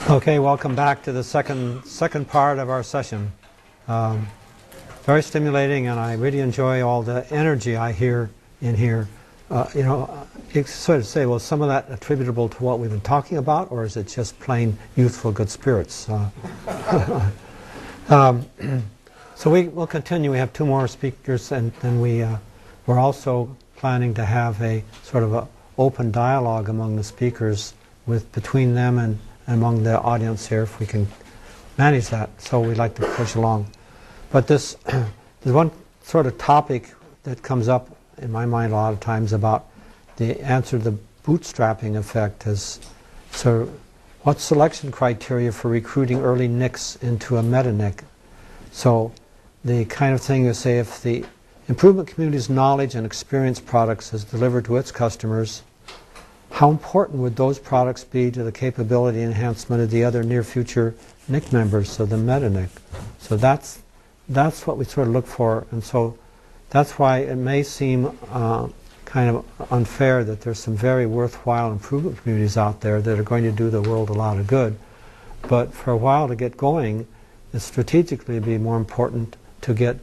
Okay, welcome back to the second part of our session. Very stimulating, and I really enjoy all the energy I hear in here. You sort of say, well, some of that attributable to what we've been talking about, or is it just plain youthful good spirits? So we'll continue. We have two more speakers, and then we're also planning to have a sort of a open dialogue among the speakers between them and among the audience here, if we can manage that. So we'd like to push along. But there's one sort of topic that comes up in my mind a lot of times about the answer to the bootstrapping effect is, so what selection criteria for recruiting early nicks into a meta-nick? So the kind of thing you say, if the improvement community's knowledge and experience products is delivered to its customers, how important would those products be to the capability enhancement of the other near future NIC members, so the meta-NIC? So that's what we sort of look for, and so that's why it may seem kind of unfair that there's some very worthwhile improvement communities out there that are going to do the world a lot of good. But for a while to get going, it's strategically be more important to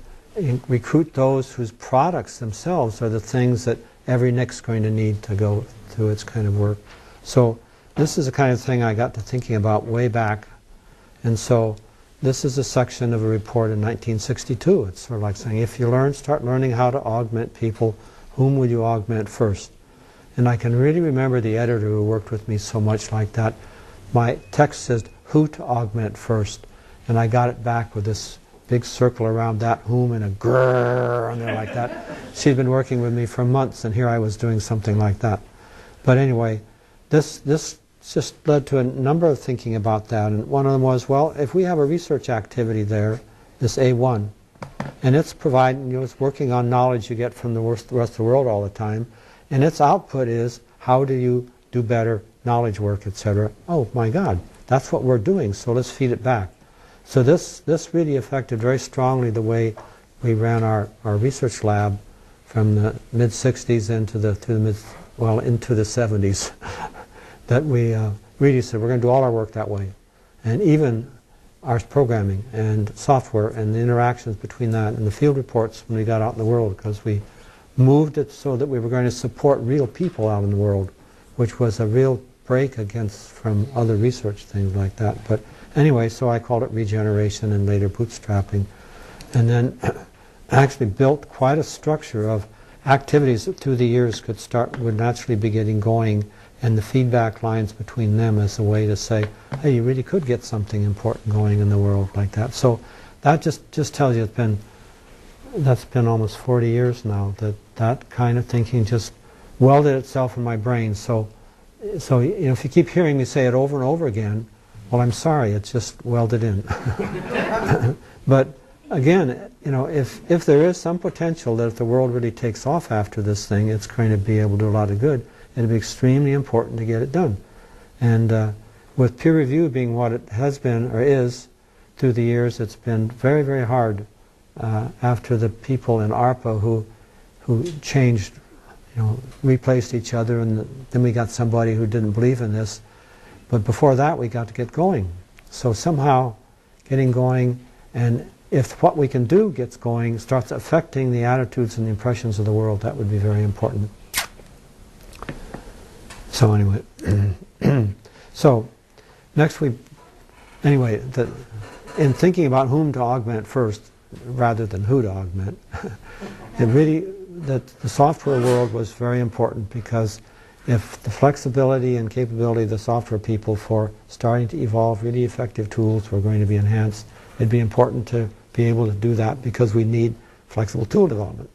recruit those whose products themselves are the things that every NIC's going to need to go through its kind of work. So this is the kind of thing I got to thinking about way back. And so this is a section of a report in 1962. It's sort of like saying, if you start learning how to augment people, whom would you augment first? And I can really remember the editor who worked with me so much like that. My text says, who to augment first? And I got it back with this big circle around that whom and a grrr on there like that. She'd been working with me for months, and here I was doing something like that. But anyway, this just led to a number of thinking about that. And one of them was, well, if we have a research activity there, this A1, and it's providing, it's working on knowledge you get from the rest of the world all the time, and its output is, how do you do better knowledge work, etc. Oh my God, that's what we're doing, so let's feed it back. So this really affected very strongly the way we ran our research lab from the mid-60s into the 70s. That we really said we're going to do all our work that way, and even our programming and software and the interactions between that and the field reports when we got out in the world, because we moved it so that we were going to support real people out in the world, which was a real break from other research things like that. But anyway, so I called it regeneration and later bootstrapping, and then actually built quite a structure of activities that through the years would naturally be getting going, and the feedback lines between them as a way to say, hey, you really could get something important going in the world like that. So that just tells you that's been almost 40 years now that kind of thinking just welded itself in my brain. So if you keep hearing me say it over and over again, well, I'm sorry, it's just welded in. But again, if there is some potential that if the world really takes off after this thing, it's going to be able to do a lot of good, it'll be extremely important to get it done. And with peer review being what it has been or is through the years, it's been very, very hard after the people in ARPA who changed, replaced each other, and then we got somebody who didn't believe in this. But before that, we got to get going. So somehow getting going, and if what we can do gets going, starts affecting the attitudes and the impressions of the world, that would be very important. So anyway, so next in thinking about whom to augment first, rather than who to augment, the software world was very important, because if the flexibility and capability of the software people for starting to evolve really effective tools were going to be enhanced, it'd be important to be able to do that, because we need flexible tool development.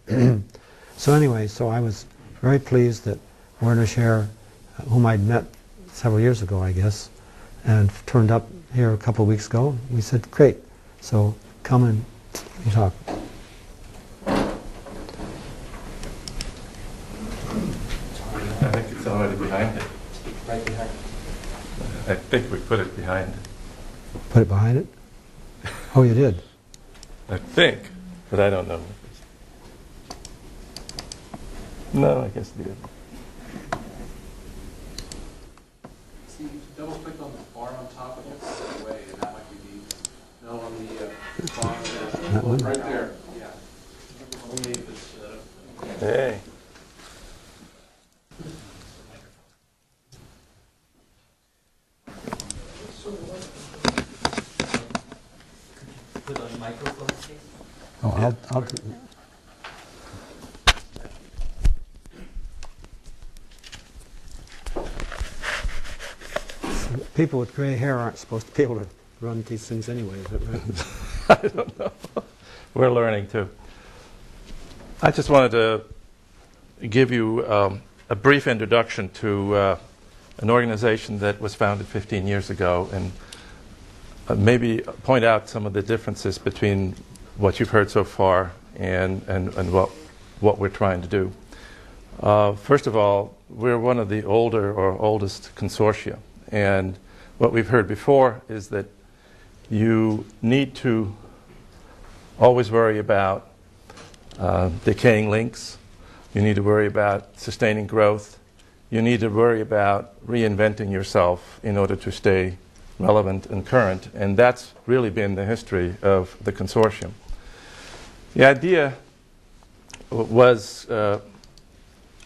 So anyway, so I was very pleased that Werner Scher, whom I'd met several years ago, I guess, and turned up here a couple of weeks ago. We said, great, so come and talk. I think it's already behind it. Right behind. I think we put it behind it. Put it behind it? Oh, you did? I think, but I don't know. No, I guess we did. So you double click on the bar on top of it. That one? Right there. Hey. Put on microphone, please. Oh, I'll do. People with gray hair aren't supposed to be able to run these things anyway, is that right? I don't know. We're learning too. I just wanted to give you a brief introduction to an organization that was founded 15 years ago, and maybe point out some of the differences between what you've heard so far and what we're trying to do. First of all, we're one of the older or oldest consortia, and what we've heard before is that you need to always worry about decaying links. You need to worry about sustaining growth. You need to worry about reinventing yourself in order to stay relevant and current. And that's really been the history of the consortium. The idea was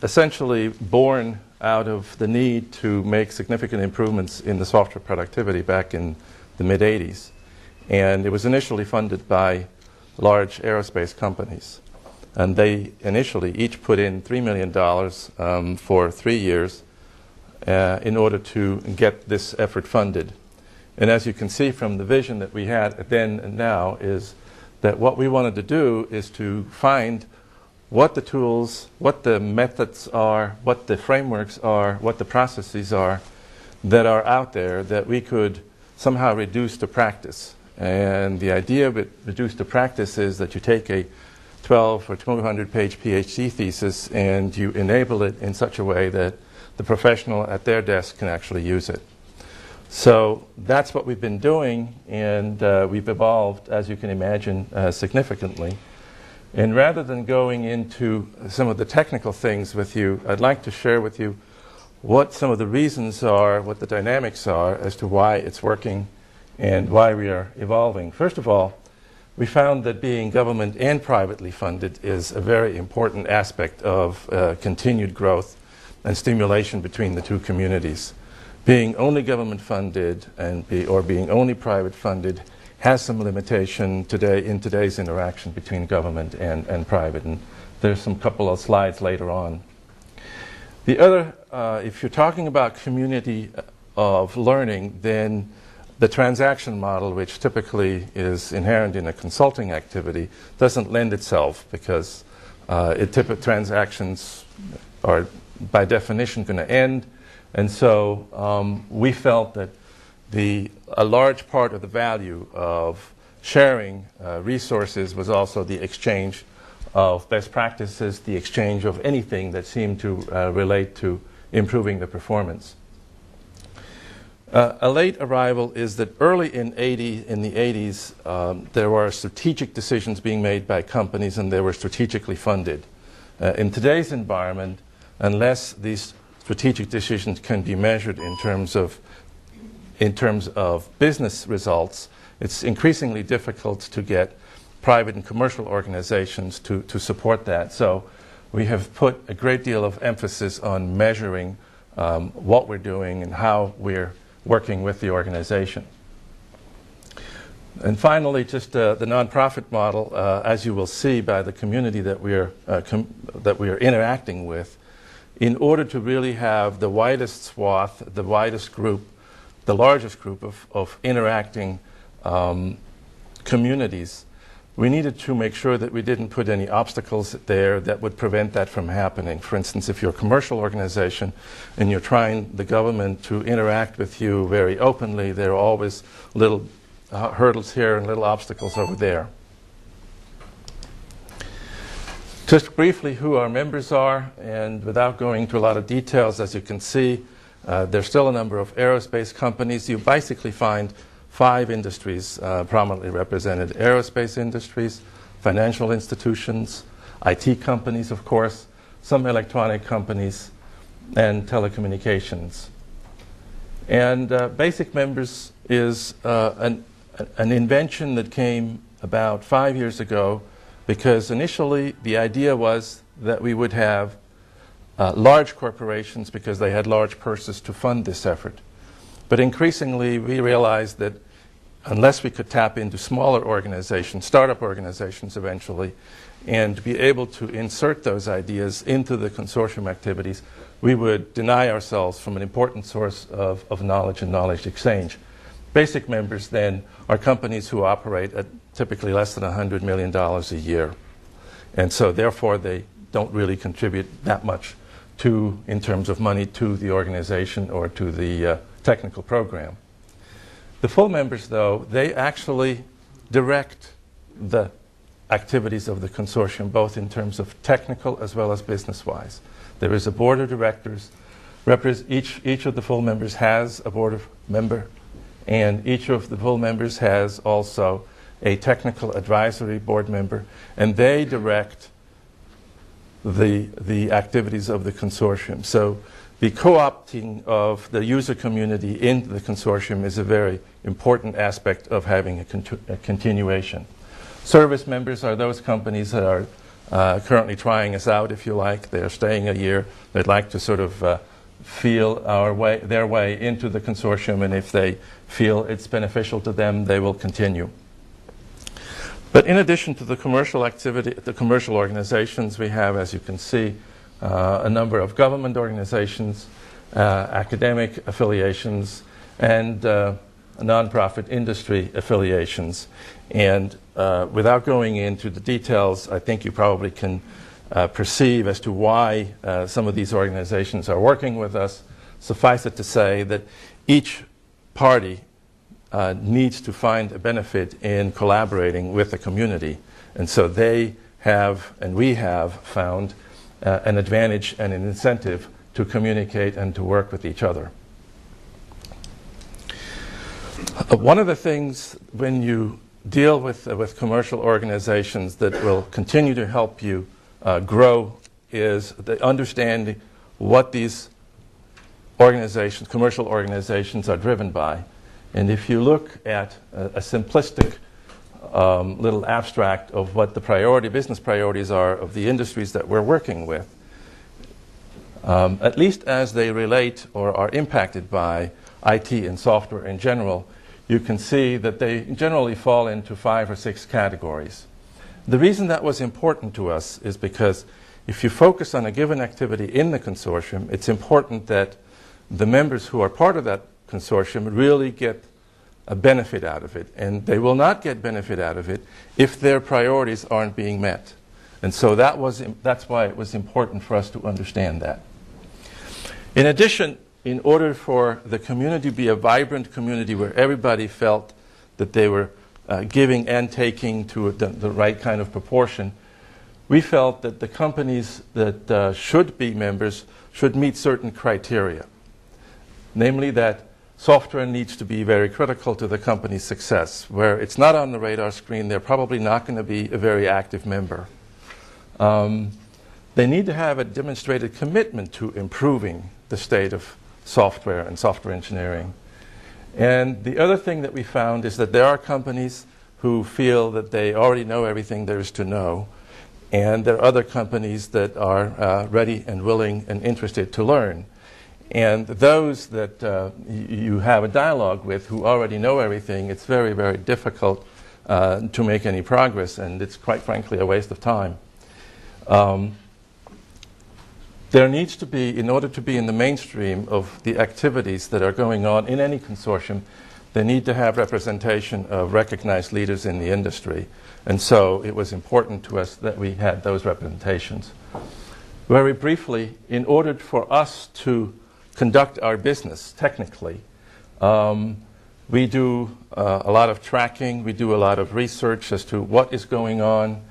essentially born out of the need to make significant improvements in the software productivity back in the mid-'80s. And it was initially funded by large aerospace companies. And they initially each put in $3 million for 3 years in order to get this effort funded. And as you can see from the vision that we had then and now is that what we wanted to do is to find what the tools, what the methods are, what the frameworks are, what the processes are that are out there that we could somehow reduce to practice. And the idea of it reduced to practice is that you take a 12 or 200 page PhD thesis and you enable it in such a way that the professional at their desk can actually use it. So that's what we've been doing, and we've evolved, as you can imagine, significantly. And rather than going into some of the technical things with you, I'd like to share with you what some of the reasons are, what the dynamics are as to why it's working and why we are evolving. First of all, we found that being government and privately funded is a very important aspect of continued growth and stimulation between the two communities. Being only government funded or being only private funded has some limitation today in today's interaction between government and private. And there's some couple of slides later on. The other, if you're talking about community of learning, then the transaction model, which typically is inherent in a consulting activity, doesn't lend itself because transactions are by definition going to end. And so we felt that a large part of the value of sharing resources was also the exchange of best practices, the exchange of anything that seemed to relate to improving the performance. A late arrival is that early in the 80s, there were strategic decisions being made by companies and they were strategically funded. In today's environment, unless these strategic decisions can be measured in terms of business results, it's increasingly difficult to get private and commercial organizations to support that. So we have put a great deal of emphasis on measuring what we're doing and how we're working with the organization. And finally, just the nonprofit model, as you will see by the community that we are interacting with, in order to really have the widest swath, the widest group, the largest group of interacting communities, we needed to make sure that we didn't put any obstacles there that would prevent that from happening. For instance, if you're a commercial organization and you're trying the government to interact with you very openly, there are always little hurdles here and little obstacles over there. Just briefly who our members are, and without going into a lot of details, as you can see, there's still a number of aerospace companies. You basically find 5 industries prominently represented: aerospace industries, financial institutions, IT companies, of course, some electronic companies, and telecommunications. And Basic Members is an invention that came about 5 years ago, because initially the idea was that we would have large corporations because they had large purses to fund this effort. But increasingly we realized that unless we could tap into smaller organizations, startup organizations eventually, and be able to insert those ideas into the consortium activities, we would deny ourselves from an important source of knowledge and knowledge exchange. Basic members then are companies who operate at typically less than $100 million a year. And so therefore they don't really contribute that much in terms of money to the organization or to the technical program. The full members, though, they actually direct the activities of the consortium, both in terms of technical as well as business-wise. There is a board of directors. Each of the full members has a board of member, and each of the full members has also a technical advisory board member, and they direct the activities of the consortium. So the co-opting of the user community into the consortium is a very important aspect of having a continuation. Service members are those companies that are currently trying us out, if you like. They're staying a year. They'd like to sort of feel their way into the consortium, and if they feel it's beneficial to them, they will continue. But in addition to the commercial activity, the commercial organizations, we have, as you can see, a number of government organizations, academic affiliations, and nonprofit industry affiliations. And without going into the details, I think you probably can perceive as to why some of these organizations are working with us. Suffice it to say that each party needs to find a benefit in collaborating with the community. And so they have, and we have, found an advantage and an incentive to communicate and to work with each other. One of the things when you deal with commercial organizations that will continue to help you grow is the understanding what these organizations, commercial organizations, are driven by. And if you look at a simplistic little abstract of what the business priorities are of the industries that we're working with, at least as they relate or are impacted by IT and software in general, you can see that they generally fall into 5 or 6 categories. The reason that was important to us is because if you focus on a given activity in the consortium, it's important that the members who are part of that consortium really get a benefit out of it. And they will not get benefit out of it if their priorities aren't being met. And so that's why it was important for us to understand that. In addition, in order for the community to be a vibrant community where everybody felt that they were giving and taking to the right kind of proportion, we felt that the companies that should be members should meet certain criteria. Namely that software needs to be very critical to the company's success. Where it's not on the radar screen, they're probably not going to be a very active member. They need to have a demonstrated commitment to improving the state of software and software engineering. And the other thing that we found is that there are companies who feel that they already know everything there is to know, and there are other companies that are ready and willing and interested to learn. And those that you have a dialogue with who already know everything, it's very, very difficult to make any progress, and it's quite frankly a waste of time. There needs to be, in order to be in the mainstream of the activities that are going on in any consortium, they need to have representation of recognized leaders in the industry. And so it was important to us that we had those representations. Very briefly, in order for us to conduct our business technically, we do a lot of tracking, we do a lot of research as to what is going on,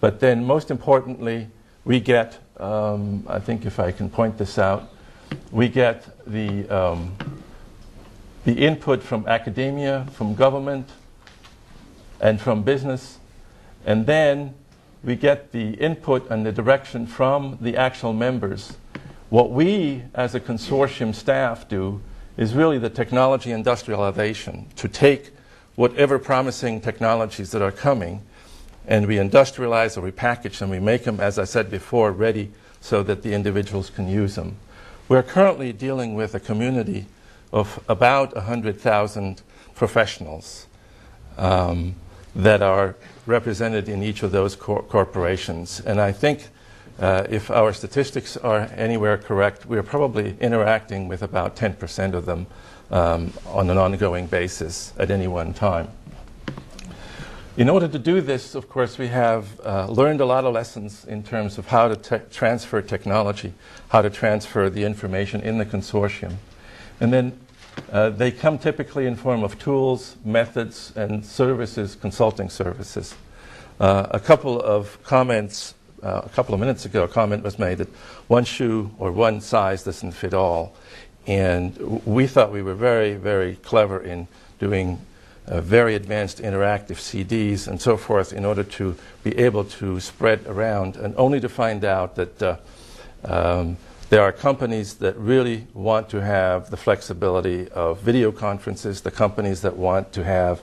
but then most importantly, we get, I think if I can point this out, we get the input from academia, from government, and from business, and then we get the input and the direction from the actual members. What we, as a consortium staff, do is really the technology industrialization, to take whatever promising technologies that are coming, and we industrialize or we package them, we make them, as I said before, ready so that the individuals can use them. We're currently dealing with a community of about 100,000 professionals that are represented in each of those corporations. And I think if our statistics are anywhere correct, we're probably interacting with about 10% of them on an ongoing basis at any one time. In order to do this, of course, we have learned a lot of lessons in terms of how to transfer technology, how to transfer the information in the consortium. And then they come typically in form of tools, methods, and services, consulting services. A couple of comments, a couple of minutes ago, a comment was made that one shoe or one size doesn't fit all. And we thought we were very, very clever in doing very advanced interactive CDs and so forth in order to be able to spread around, and only to find out that there are companies that really want to have the flexibility of video conferences, the companies that want to have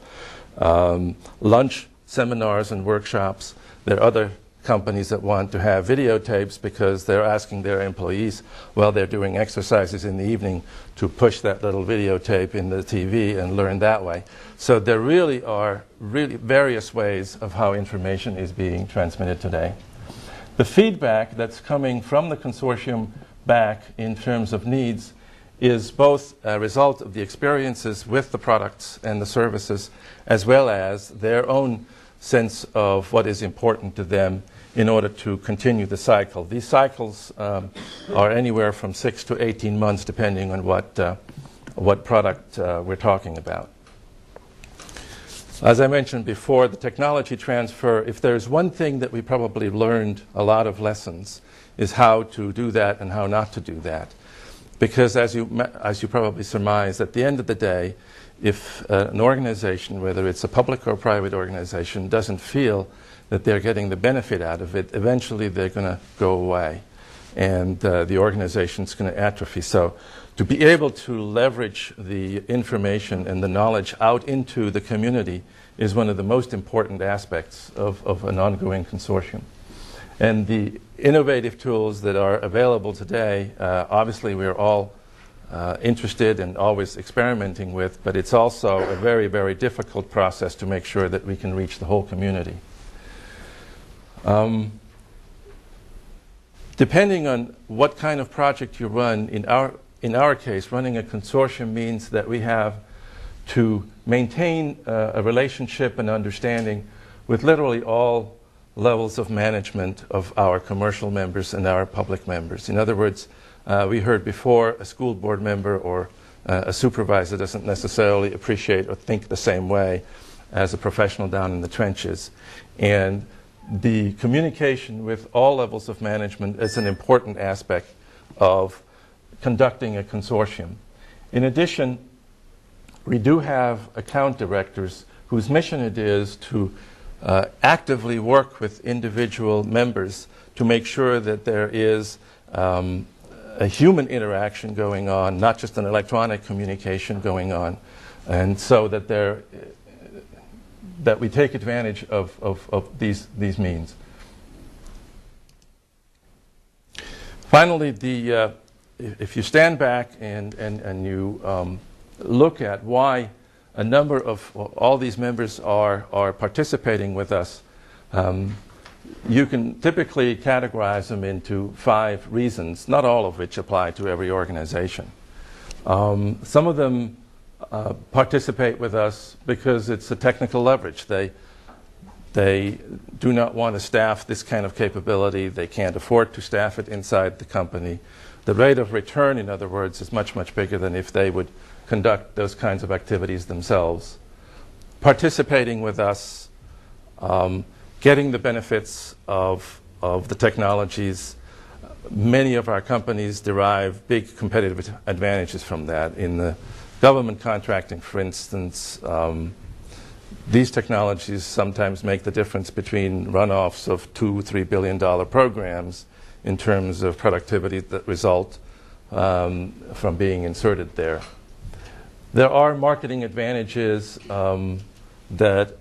lunch seminars and workshops. There are other companies that want to have videotapes because they're asking their employees while they're doing exercises in the evening to push that little videotape in the TV and learn that way. So there really are various ways of how information is being transmitted today. The feedback that's coming from the consortium back in terms of needs is both a result of the experiences with the products and the services, as well as their own sense of what is important to them in order to continue the cycle. These cycles are anywhere from 6 to 18 months, depending on what product we're talking about. As I mentioned before, the technology transfer, if there's one thing that we probably learned a lot of lessons, is how to do that and how not to do that. Because as you probably surmise, at the end of the day, if an organization, whether it's a public or private organization, doesn't feel that they're getting the benefit out of it, eventually they're going to go away and the organization's going to atrophy. So to be able to leverage the information and the knowledge out into the community is one of the most important aspects of an ongoing consortium. And the innovative tools that are available today, obviously we're all interested and always experimenting with, but it's also a very, very difficult process to make sure that we can reach the whole community. Depending on what kind of project you run, in our case, running a consortium means that we have to maintain a relationship and understanding with literally all levels of management of our commercial members and our public members. In other words, we heard before, a school board member or a supervisor doesn't necessarily appreciate or think the same way as a professional down in the trenches. And the communication with all levels of management is an important aspect of conducting a consortium. In addition, we do have account directors whose mission it is to actively work with individual members to make sure that there is a human interaction going on, not just an electronic communication going on, and so that that we take advantage of these means. Finally, if you stand back and you look at why a number of all these members are participating with us, you can typically categorize them into 5 reasons, not all of which apply to every organization. Some of them participate with us because it's a technical leverage. They do not want to staff this kind of capability. They can't afford to staff it inside the company. The rate of return, in other words, is much, much bigger than if they would conduct those kinds of activities themselves. Participating with us, getting the benefits of the technologies. Many of our companies derive big competitive advantages from that. In the government contracting, for instance, these technologies sometimes make the difference between runoffs of $2–3 billion programs in terms of productivity that result from being inserted there. There are marketing advantages that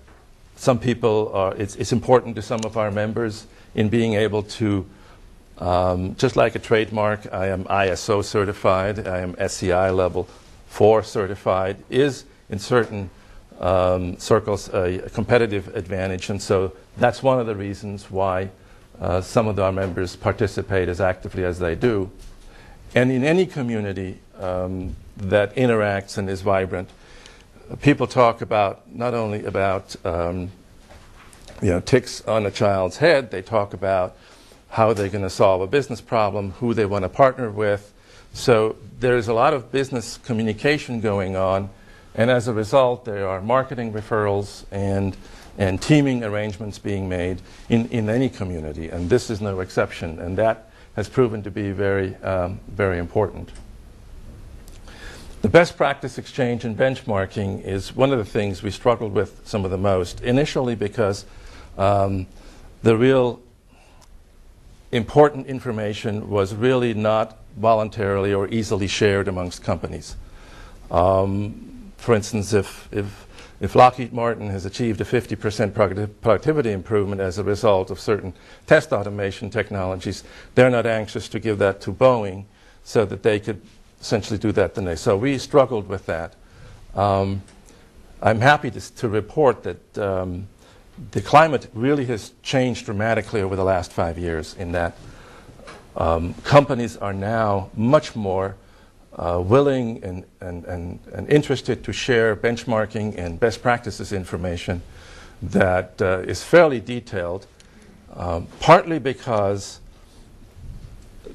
some people are, it's important to some of our members in being able to, just like a trademark, I am ISO certified, I am SCI level 4 certified, is in certain circles a competitive advantage. And so that's one of the reasons why some of our members participate as actively as they do. And in any community that interacts and is vibrant, people talk about not only about ticks on a child's head, they talk about how they're going to solve a business problem, who they want to partner with. So there's a lot of business communication going on, and as a result there are marketing referrals and teaming arrangements being made in any community, and this is no exception, and that has proven to be very, very important. The best practice exchange and benchmarking is one of the things we struggled with some of the most, initially because the real important information was really not voluntarily or easily shared amongst companies. For instance, if Lockheed Martin has achieved a 50% productivity improvement as a result of certain test automation technologies, they're not anxious to give that to Boeing so that they could essentially do that the next. So we struggled with that. I'm happy to report that the climate really has changed dramatically over the last 5 years, in that companies are now much more willing and interested to share benchmarking and best practices information that is fairly detailed, partly because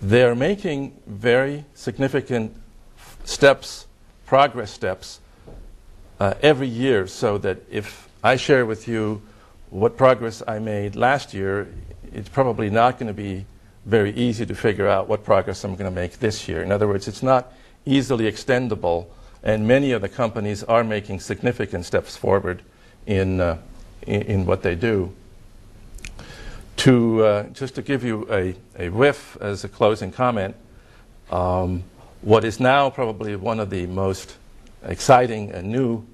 they're making very significant steps, progress steps, every year, so that if I share with you what progress I made last year, it's probably not going to be very easy to figure out what progress I'm going to make this year. In other words, it's not easily extendable, and many of the companies are making significant steps forward in what they do. Just to give you a whiff as a closing comment, what is now probably one of the most exciting and new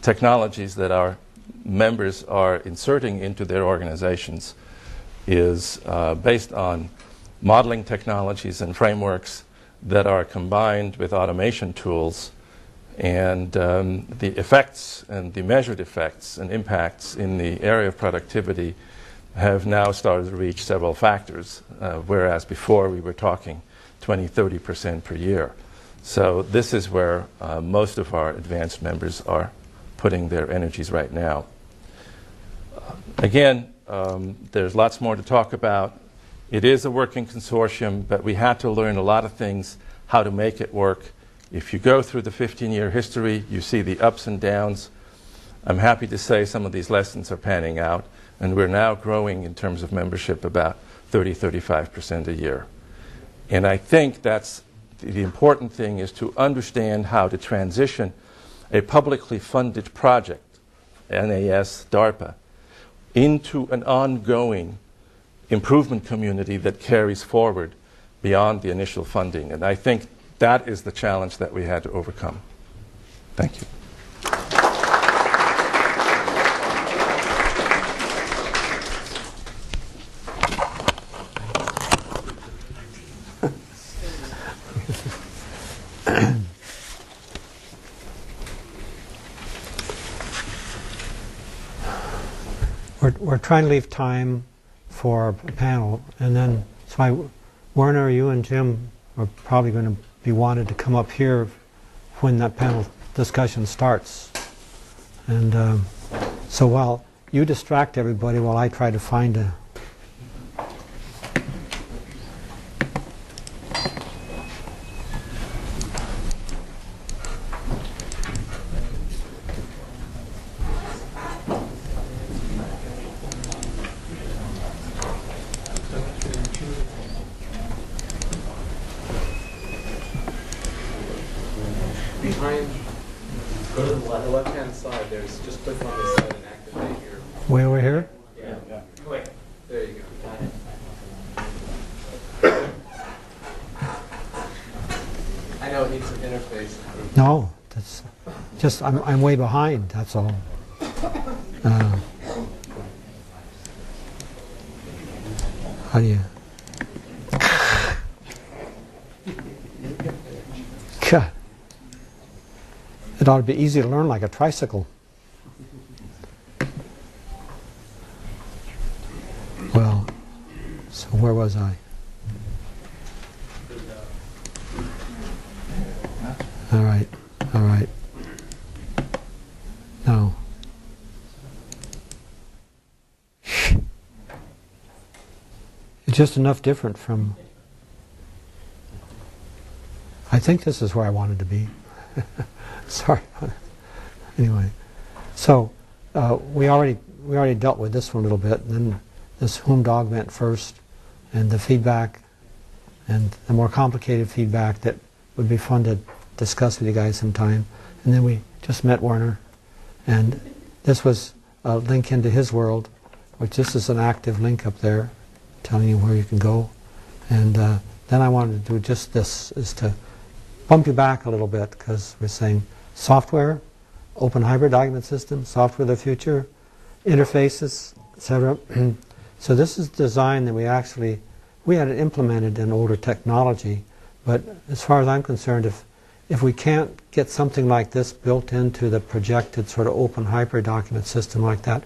technologies that our members are inserting into their organizations is based on modeling technologies and frameworks that are combined with automation tools, and the effects and the measured effects and impacts in the area of productivity have now started to reach several factors, whereas before we were talking 20-30% per year. So this is where most of our advanced members are putting their energies right now. Again, there's lots more to talk about. It is a working consortium, but we had to learn a lot of things, how to make it work. If you go through the 15-year history, you see the ups and downs. I'm happy to say some of these lessons are panning out, and we're now growing in terms of membership about 30-35% a year. And I think that's the important thing, is to understand how to transition a publicly funded project, NAS, DARPA, into an ongoing improvement community that carries forward beyond the initial funding. And I think that is the challenge that we had to overcome. Thank you. We're trying to leave time for a panel, and then Werner, you and Jim are probably going to be wanted to come up here when that panel discussion starts. And so while you distract everybody while I try to find a... Behind, go to the left-hand side. There's just click on this side and activate your. Way over here? Yeah. Quick. There you go. I know it needs an interface. No, that's just I'm way behind. That's all. How do you? God. It ought to be easy to learn like a tricycle. Well, so where was I? All right, all right. Now, it's just enough different from. I think this is where I wanted to be. Sorry. Anyway, so we already dealt with this one a little bit, and then this whom dog meant first, and the feedback, and the more complicated feedback that would be fun to discuss with you guys sometime. And then we just met Werner, and this was a link into his world, which this is an active link up there, telling you where you can go. And then I wanted to do just this, is to bump you back a little bit, because we're saying software, open hybrid document system, software of the future, interfaces, etc. So this is design that we had it implemented in older technology, but as far as I'm concerned, if we can't get something like this built into the projected sort of open hybrid document system like that,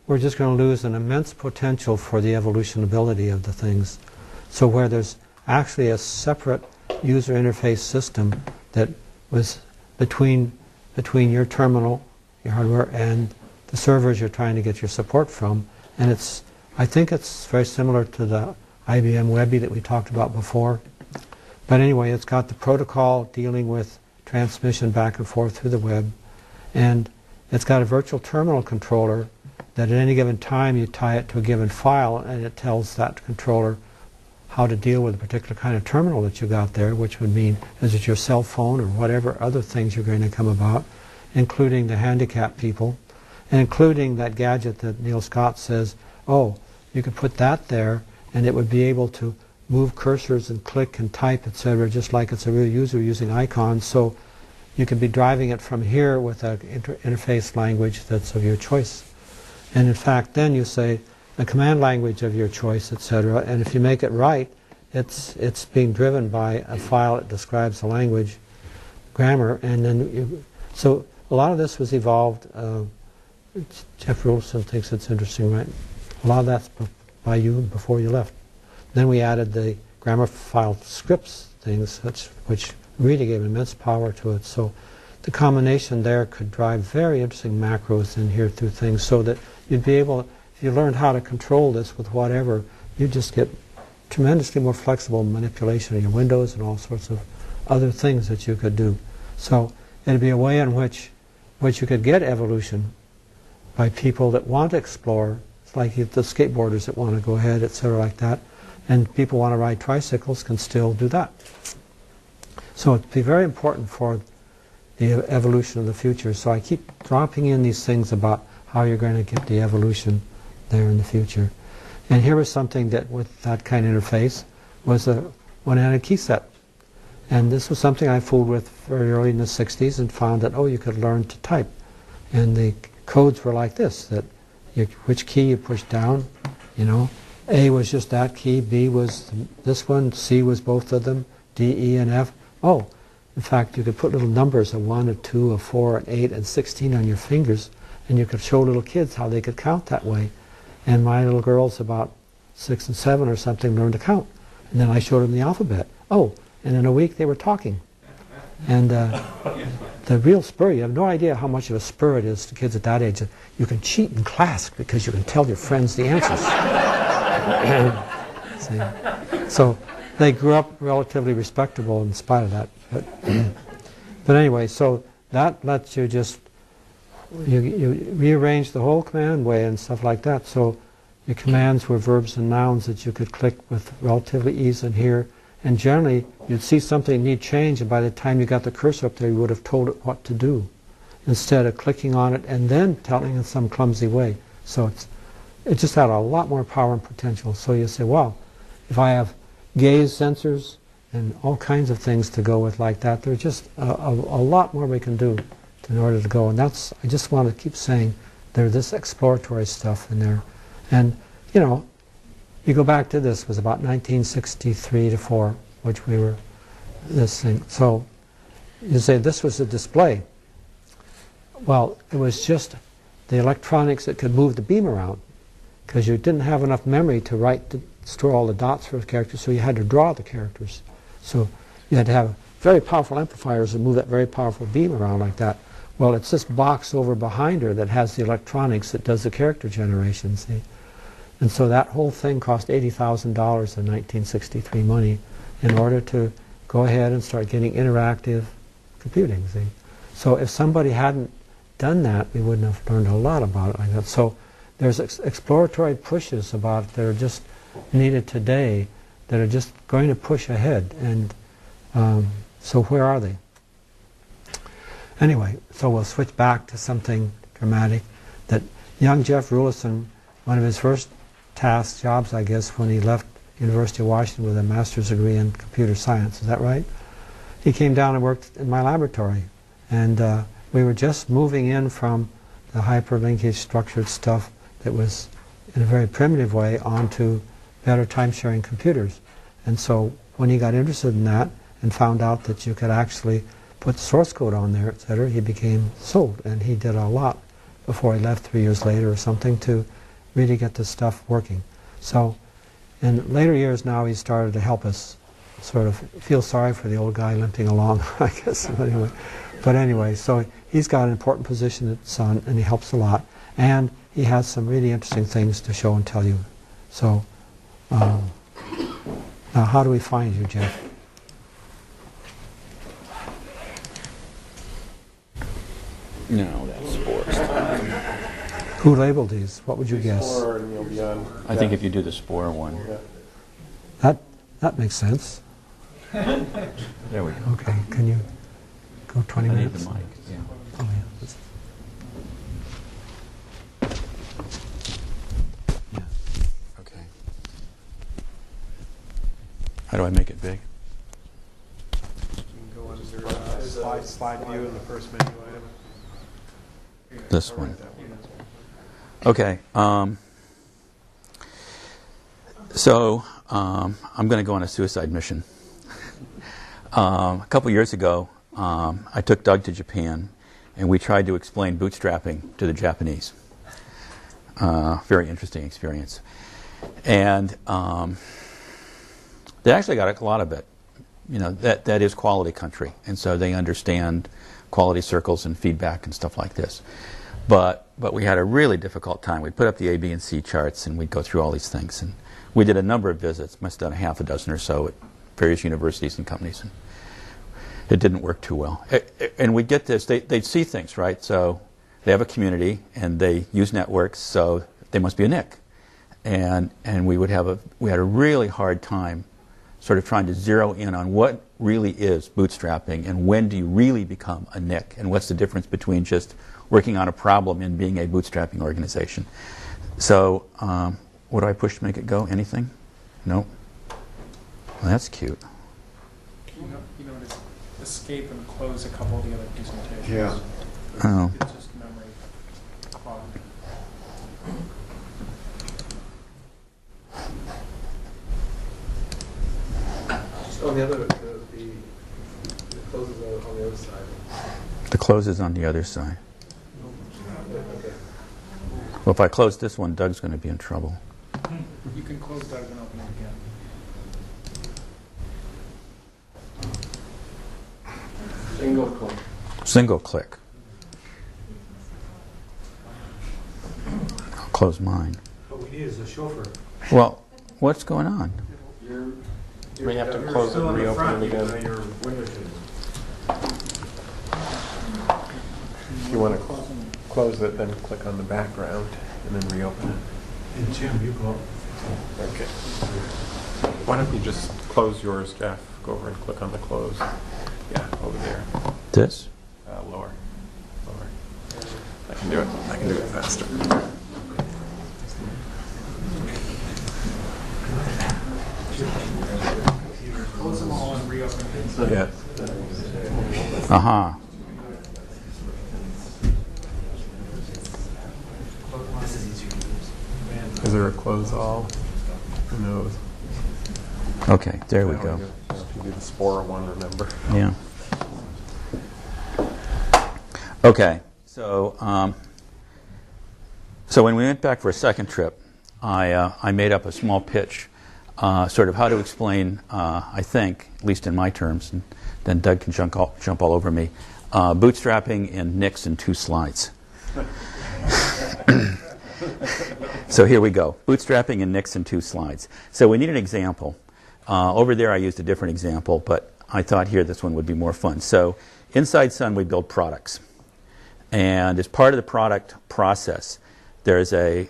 we're just going to lose an immense potential for the evolutionability of the things. So where there's actually a separate user interface system that was between your terminal, your hardware, and the servers you're trying to get your support from. And I think it's very similar to the IBM Webby that we talked about before. But anyway, it's got the protocol dealing with transmission back and forth through the web. And it's got a virtual terminal controller that at any given time you tie it to a given file, and it tells that controller how to deal with a particular kind of terminal that you got there, which would mean, is it your cell phone or whatever other things you're going to come about, including the handicapped people, and including that gadget that Neil Scott says, oh, you could put that there, and it would be able to move cursors and click and type, etc., just like it's a real user using icons. So you could be driving it from here with an interface language that's of your choice. And in fact, then you say a command language of your choice, etc. And if you make it right, it's being driven by a file that describes the language grammar. And then so a lot of this was evolved. Jeff Rulson thinks it's interesting, right? A lot of that's by you before you left. Then we added the grammar file scripts things, which really gave immense power to it. So the combination there could drive very interesting macros in here through things, so that you'd be able, if you learned how to control this with whatever, you just get tremendously more flexible manipulation of your windows and all sorts of other things that you could do. So it'd be a way in which you could get evolution by people that want to explore. It's like the skateboarders that want to go ahead, etc., like that. And people want to ride tricycles can still do that. So it'd be very important for the evolution of the future. So I keep dropping in these things about how you're going to get the evolution there in the future. And here was something that, with that kind of interface, was a one-handed key set. And this was something I fooled with very early in the 60s and found that, oh, you could learn to type. And the codes were like this, that which key you push down, you know. A was just that key, B was this one, C was both of them, D, E, and F. Oh, in fact, you could put little numbers of 1, of 2, of 4, and 8, and 16 on your fingers, and you could show little kids how they could count that way. And my little girls, about 6 and 7 or something, learned to count. And then I showed them the alphabet. Oh, and in a week they were talking. And the real spur, you have no idea how much of a spur it is to kids at that age. You can cheat in class because you can tell your friends the answers. So they grew up relatively respectable in spite of that. But anyway, so that lets you just, you rearrange the whole command way and stuff like that. So your commands were verbs and nouns that you could click with relatively ease in here. And generally, you'd see something need change, and by the time you got the cursor up there, you would have told it what to do, instead of clicking on it and then telling in some clumsy way. So it just had a lot more power and potential. So you say, well, if I have gaze sensors and all kinds of things to go with like that, there's just a lot more we can do. in order to go. And that's, I just want to keep saying, there's this exploratory stuff in there. And, you know, you go back to this, was about 1963 to 4, which we were, this thing. So you say this was a display. Well, it was just the electronics that could move the beam around, because you didn't have enough memory to store all the dots for the characters, so you had to draw the characters. So you had to have very powerful amplifiers to move that very powerful beam around like that. Well, it's this box over behind her that has the electronics that does the character generation, see? And so that whole thing cost $80,000 in 1963 money in order to go ahead and start getting interactive computing, see? So if somebody hadn't done that, we wouldn't have learned a lot about it like that. So there's exploratory pushes about it that are just needed today that are just going to push ahead. And so where are they? Anyway, so we'll switch back to something dramatic. That young Jeff Rulison, one of his first jobs, I guess, when he left University of Washington with a master's degree in computer science, is that right? He came down and worked in my laboratory. And we were just moving in from the hyperlinkage structured stuff that was in a very primitive way onto better time-sharing computers. And so when he got interested in that and found out that you could actually put source code on there, etc., he became sold. And he did a lot before he left 3 years later or something to really get this stuff working. So in later years now he started to help us sort of feel sorry for the old guy limping along, I guess. But anyway, so he's got an important position at Sun, and he helps a lot. And he has some really interesting things to show and tell you. So now how do we find you, Jeff? No, that's spores time. Who labeled these? What would you guess? Spore, and you'll be on. I think if you do the spore one. Yeah. That makes sense. There we go. Okay, can you go 20 I need minutes? the mic. Yeah. Oh, yeah. Okay. How do I make it big? You can go under slide view in the first menu item. This one. Okay. So I'm going to go on a suicide mission. A couple years ago, I took Doug to Japan, and we tried to explain bootstrapping to the Japanese. Very interesting experience. And they actually got a lot of it. You know, that is quality country, and so they understand quality circles and feedback and stuff like this. But we had a really difficult time. We'd put up the A, B, and C charts, and we'd go through all these things. And we did a number of visits, must have done a half a dozen or so at various universities and companies. And it didn't work too well. And we'd get this, they'd see things, right? So they have a community, and they use networks, so they must be a NIC. And we had a really hard time sort of trying to zero in on what really is bootstrapping and when do you really become a NIC, and what's the difference between just working on a problem and being a bootstrapping organization. So what do I push to make it go? Anything? Nope. Well, that's cute. You know, escape and close a couple of the other presentations. Yeah. Oh. It's just memory clog. Just on the other, the closes are on the other side. The close is on the other side. Okay. Well, if I close this one, Doug's going to be in trouble. You can close Doug and open it again. Single click. Single click. I'll close mine. What we need is a chauffeur. Well, what's going on? We have to close it and reopen it again. If you want to close it, then click on the background and then reopen it. And Jim, you go. Okay. Why don't you just close yours, Jeff? Go over and click on the close. Yeah, over there. This? Lower. I can do it. I can do it faster. Close them all and reopen it. Yeah. Aha. Is there a close all? Who knows? Okay, there we go. If you do the Spora one, remember. Yeah. Okay, so so when we went back for a second trip, I made up a small pitch, sort of how to explain, I think, at least in my terms, and then Doug can jump all over me, bootstrapping in Nix in 2 slides. So here we go, bootstrapping in Nix in 2 slides. So we need an example. Over there I used a different example, but I thought here this one would be more fun. So inside Sun we build products. And as part of the product process, there's a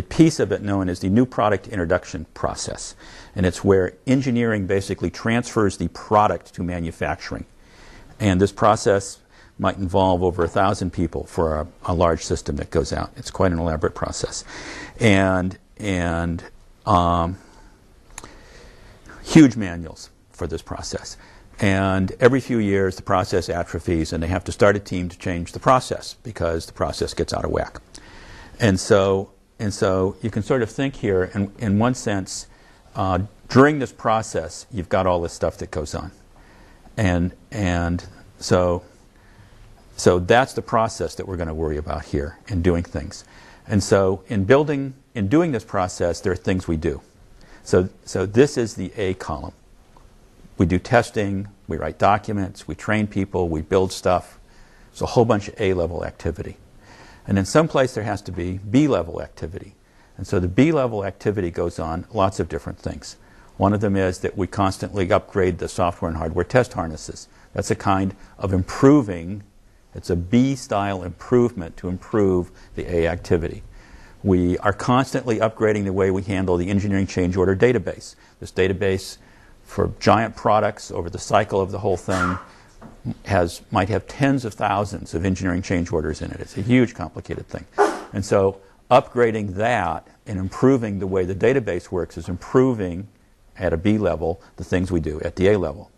piece of it known as the new product introduction process. And it's where engineering basically transfers the product to manufacturing. And this process might involve over 1,000 people for a large system that goes out. It's quite an elaborate process. And huge manuals for this process. And every few years the process atrophies and they have to start a team to change the process because the process gets out of whack. And so you can sort of think here in one sense, during this process you've got all this stuff that goes on. And so that's the process that we're going to worry about here in doing things. And so in doing this process, there are things we do. So this is the A column. We do testing, we write documents, we train people, we build stuff. It's a whole bunch of A-level activity. And in some place there has to be B-level activity. And so the B-level activity goes on lots of different things. One of them is that we constantly upgrade the software and hardware test harnesses. That's a kind of improving. It's a B-style improvement to improve the A activity. We are constantly upgrading the way we handle the engineering change order database. This database for giant products over the cycle of the whole thing might have tens of thousands of engineering change orders in it. It's a huge, complicated thing. And so upgrading that and improving the way the database works is improving at a B level the things we do at the A level.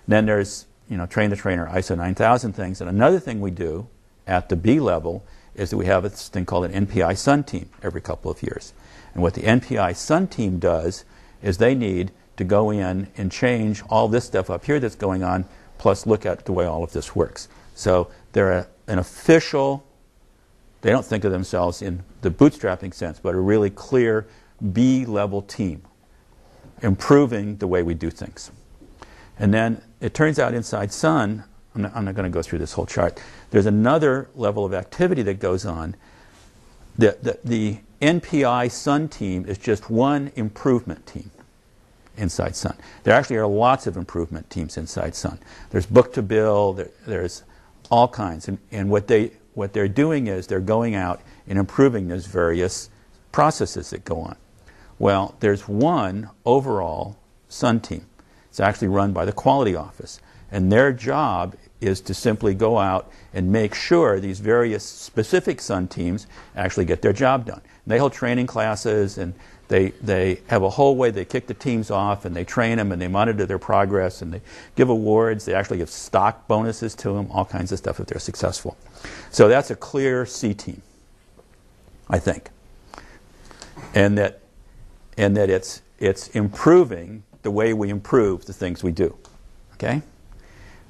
And then there's train the trainer, ISO 9000 things. And another thing we do at the B level is that we have this thing called an NPI Sun team every couple of years. And what the NPI Sun team does is they need to go in and change all this stuff up here that's going on, plus look at the way all of this works. So they're an official, they don't think of themselves in the bootstrapping sense, but a really clear B-level team, improving the way we do things. And then it turns out inside Sun, I'm not going to go through this whole chart, there's another level of activity that goes on. The NPI Sun team is just one improvement team inside Sun. There actually are lots of improvement teams inside Sun. There's book to bill, there's all kinds. And what they're doing is they're going out and improving those various processes that go on. Well, there's one overall Sun team. It's actually run by the quality office. And their job is to simply go out and make sure these various specific Sun teams actually get their job done. And they hold training classes, and they have a whole way they kick the teams off, and they train them, and they monitor their progress, and they give awards. They actually give stock bonuses to them, all kinds of stuff if they're successful. So that's a clear C team, I think. And that it's improving the way we improve the things we do. Okay?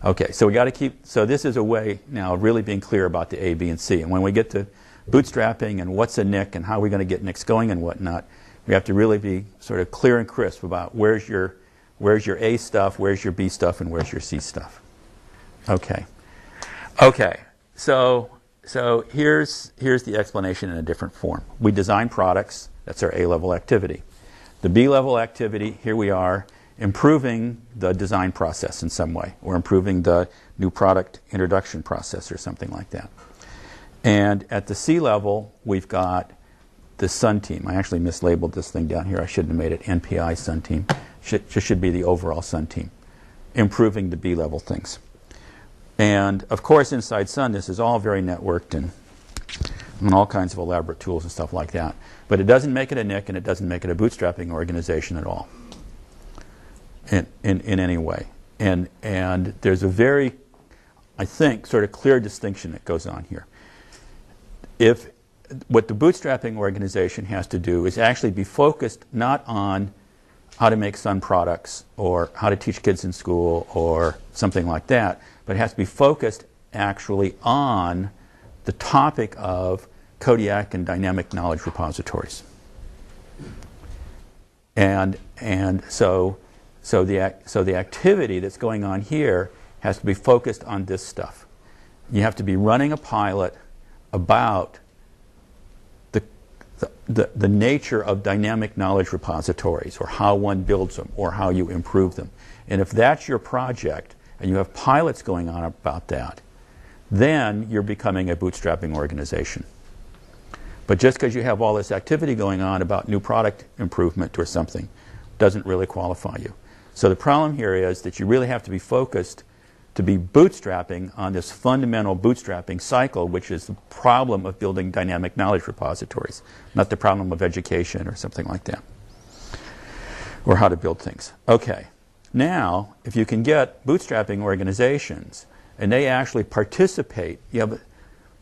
Okay, so we got to keep, so this is a way now of really being clear about the A, B, and C. And when we get to bootstrapping and what's a NIC and how we're going to get NICs going and whatnot, we have to really be sort of clear and crisp about where's your A stuff, where's your B stuff, and where's your C stuff. Okay. Okay, so here's the explanation in a different form. We design products, that's our A-level activity. The B-level activity, here we are, improving the design process in some way, or improving the new product introduction process or something like that. And at the C level, we've got the Sun team. I actually mislabeled this thing down here. I shouldn't have made it NPI Sun team. Should be the overall Sun team, improving the B level things. And of course, inside Sun, this is all very networked and all kinds of elaborate tools and stuff like that. But it doesn't make it a NIC, and it doesn't make it a bootstrapping organization at all. In any way. And there's a very, I think, sort of clear distinction that goes on here. If what the bootstrapping organization has to do is actually be focused not on how to make Sun products or how to teach kids in school or something like that, but it has to be focused actually on the topic of Kodiak and dynamic knowledge repositories. And so the activity that's going on here has to be focused on this stuff. You have to be running a pilot about the nature of dynamic knowledge repositories, or how one builds them, or how you improve them. And if that's your project, and you have pilots going on about that, then you're becoming a bootstrapping organization. But just because you have all this activity going on about new product improvement or something doesn't really qualify you. So the problem here is that you really have to be focused to be bootstrapping on this fundamental bootstrapping cycle, which is the problem of building dynamic knowledge repositories, not the problem of education or something like that, or how to build things. Okay, now if you can get bootstrapping organizations and they actually participate, you have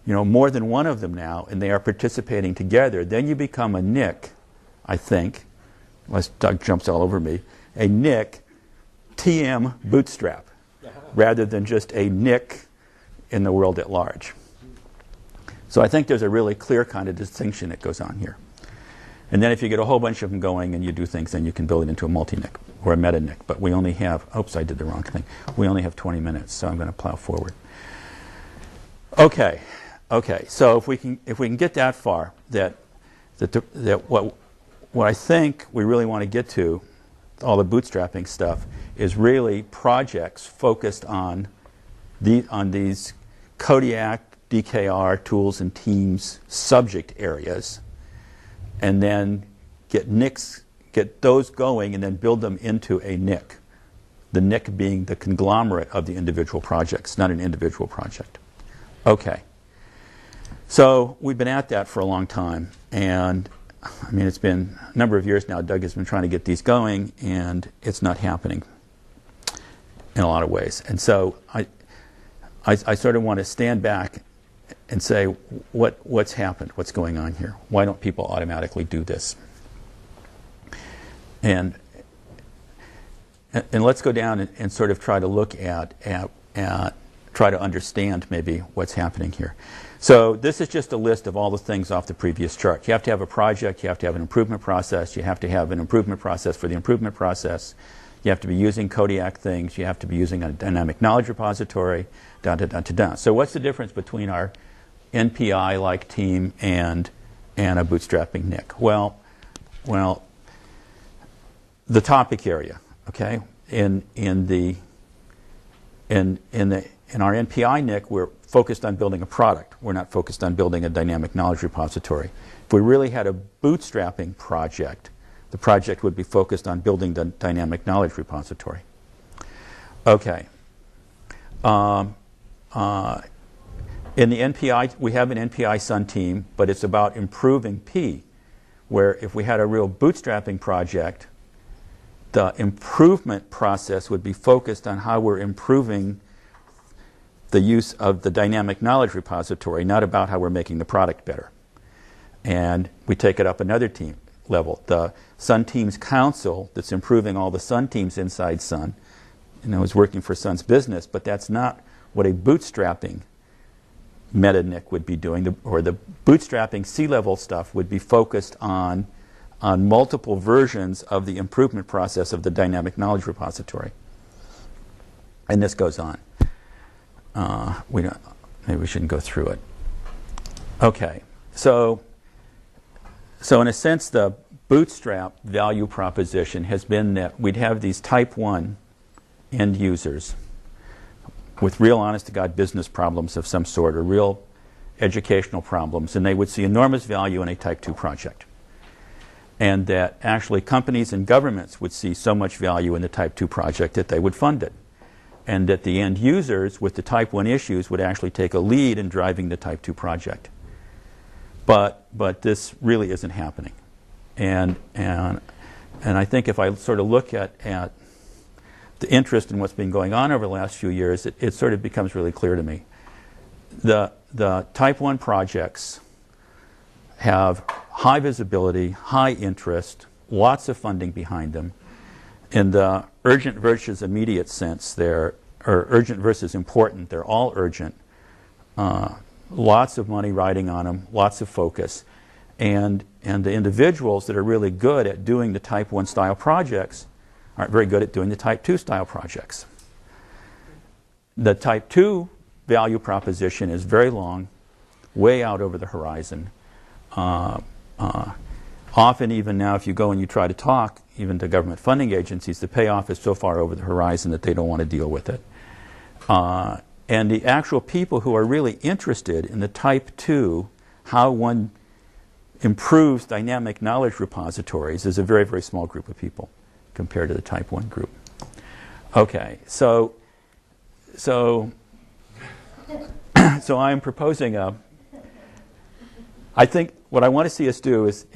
more than one of them now, and they are participating together, then you become a NIC, I think, unless Doug jumps all over me, a NIC TM bootstrap, rather than just a NIC in the world at large. So I think there's a really clear kind of distinction that goes on here. And then if you get a whole bunch of them going and you do things, then you can build it into a multi-NIC or a meta-NIC. But we only have, oops, I did the wrong thing. We only have 20 minutes, so I'm going to plow forward. Okay, so if we can get that far, that what I think we really want to get to, all the bootstrapping stuff, is really projects focused on these Kodiak, DKR, tools and teams subject areas, and then get NICs, get those going, and then build them into a NIC. The NIC being the conglomerate of the individual projects, not an individual project. Okay. So we've been at that for a long time, and I mean, it's been a number of years now. Doug has been trying to get these going, and it's not happening in a lot of ways. And so I sort of want to stand back and say, what's happened? What's going on here? Why don't people automatically do this? And let's go down and sort of try to look at try to understand maybe what's happening here. So this is just a list of all the things off the previous chart. You have to have a project, you have to have an improvement process, you have to have an improvement process for the improvement process, you have to be using Kodiak things, you have to be using a dynamic knowledge repository, So what's the difference between our NPI-like team and a bootstrapping NIC? Well, the topic area, okay? In our NPI NIC, we're focused on building a product. We're not focused on building a dynamic knowledge repository. If we really had a bootstrapping project, the project would be focused on building the dynamic knowledge repository. Okay. In the NPI, we have an NPI Sun team, but it's about improving P, where if we had a real bootstrapping project, the improvement process would be focused on how we're improving the use of the dynamic knowledge repository, not about how we're making the product better. And we take it up another team level. The Sun Teams Council that's improving all the Sun teams inside Sun, is working for Sun's business, but that's not what a bootstrapping meta-NIC would be doing, or the bootstrapping C-level stuff would be focused on multiple versions of the improvement process of the dynamic knowledge repository. And this goes on. Maybe we shouldn't go through it. Okay, so in a sense, the Bootstrap value proposition has been that we'd have these type 1 end users with real honest-to-God business problems of some sort, or real educational problems, and they would see enormous value in a type 2 project. And that actually companies and governments would see so much value in the type 2 project that they would fund it. And that the end users with the type 1 issues would actually take a lead in driving the type 2 project. But this really isn't happening. And I think if I sort of look at the interest in what's been going on over the last few years, it sort of becomes really clear to me. The type 1 projects have high visibility, high interest, lots of funding behind them. In the urgent versus immediate sense, or urgent versus important, they're all urgent. Lots of money riding on them, lots of focus. And the individuals that are really good at doing the Type 1 style projects aren't very good at doing the Type 2 style projects. The Type 2 value proposition is very long, way out over the horizon. Often even now, if you go and you try to talk even to government funding agencies, the payoff is so far over the horizon that they don't want to deal with it. And the actual people who are really interested in the Type 2, how one improves dynamic knowledge repositories, is a very, very small group of people compared to the Type 1 group. Okay, so I'm proposing I think what I want to see us do is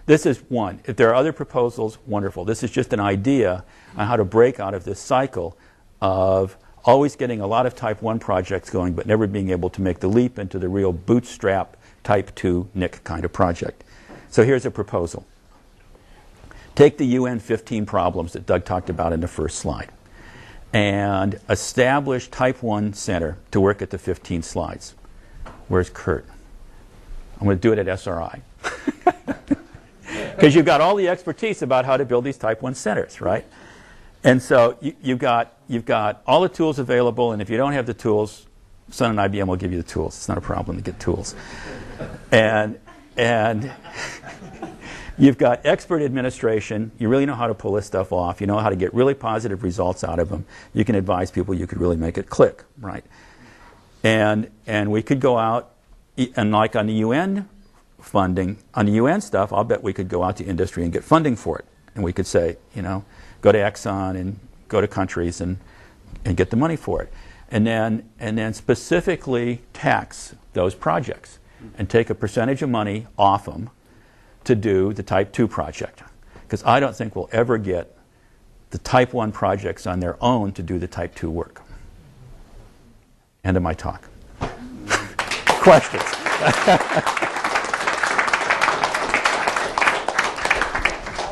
this is one. If there are other proposals, wonderful. This is just an idea on how to break out of this cycle of always getting a lot of Type 1 projects going but never being able to make the leap into the real Bootstrap Type 2 NIC kind of project. So here's a proposal. Take the UN 15 problems that Doug talked about in the first slide and establish Type 1 Center to work at the 15 slides. Where's Kurt? I'm going to do it at SRI. Because you've got all the expertise about how to build these Type 1 centers, right? And so you've got all the tools available, and if you don't have the tools, Sun and IBM will give you the tools. It's not a problem to get tools. And you've got expert administration. You really know how to pull this stuff off. You know how to get really positive results out of them. You can advise people. You could really make it click, right? And we could go out, and like on the UN funding, on the UN stuff, I'll bet we could go out to industry and get funding for it. And we could say, go to Exxon and go to countries and get the money for it. And then specifically tax those projects and take a percentage of money off them to do the Type 2 project. Because I don't think we'll ever get the Type 1 projects on their own to do the Type 2 work. End of my talk. Questions? How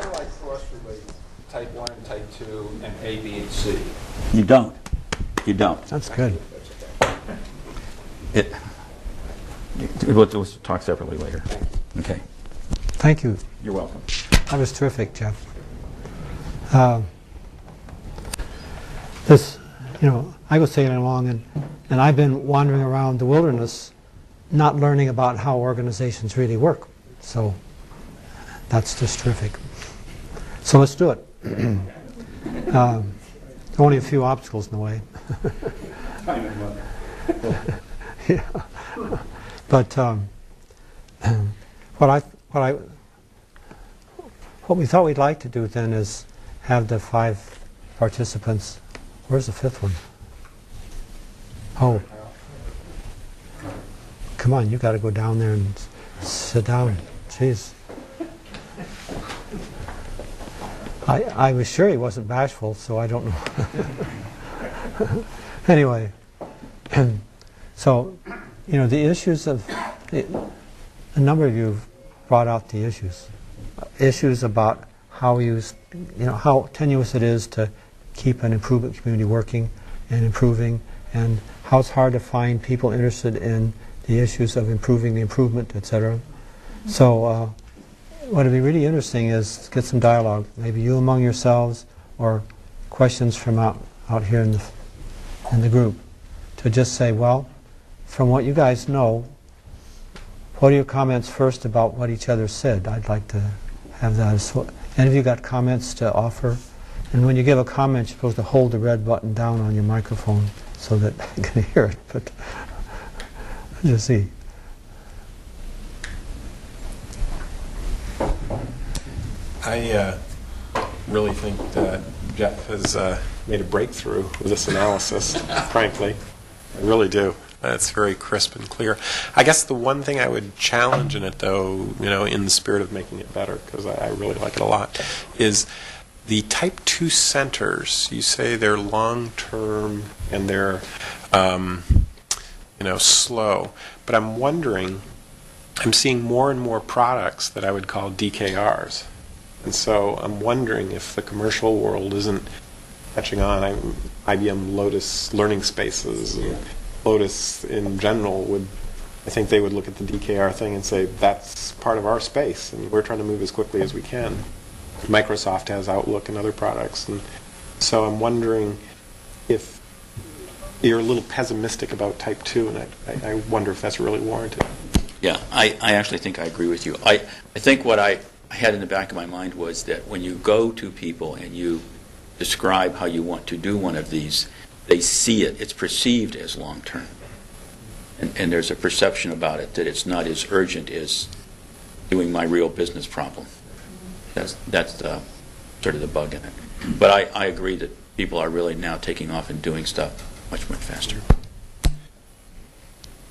do I cross-relate Type 1 and Type 2 and A, B, and C? You don't. You don't. That's good. We'll talk separately later. Okay. Thank you. You're welcome. That was terrific, Jeff. I go sailing along, and I've been wandering around the wilderness not learning about how organizations really work. So that's just terrific. So let's do it. Only a few obstacles in the way. Yeah. But what we thought we'd like to do then is have the 5 participants. Where's the 5th one? Oh. Come on, you got to go down there and sit down. Jeez. I was sure he wasn't bashful, so I don't know. Anyway, so, the issues of, a number of you brought out the issues about how how tenuous it is to keep an improvement community working and improving, and how it's hard to find people interested in the issues of improving the improvement, etc. So what would be really interesting is get some dialogue, maybe you among yourselves, or questions from out here in the group, to just say, well, from what you guys know, what are your comments first about what each other said? I'd like to have that. So, any of you got comments to offer? And when you give a comment, you're supposed to hold the red button down on your microphone so that I can hear it. But you see. I really think that Jeff has made a breakthrough with this analysis, frankly. I really do. It's very crisp and clear. I guess the one thing I would challenge in it, though, in the spirit of making it better, because I really like it a lot, is the Type 2 centers. You say they're long-term and they're, slow. But I'm wondering I'm seeing more and more products that I would call DKRs. And so I'm wondering if the commercial world isn't catching on. IBM Lotus Learning Spaces, and Lotus in general I think they would look at the DKR thing and say, that's part of our space, and we're trying to move as quickly as we can. Microsoft has Outlook and other products. And so I'm wondering if you're a little pessimistic about Type 2, and I wonder if that's really warranted. Yeah, I actually think I agree with you. I think what I had in the back of my mind was that when you go to people and you describe how you want to do one of these, they see it. It's perceived as long-term. And there's a perception about it that it's not as urgent as doing my real business problem. That's the, sort of the bug in it. But I agree that people are really now taking off and doing stuff much, much faster.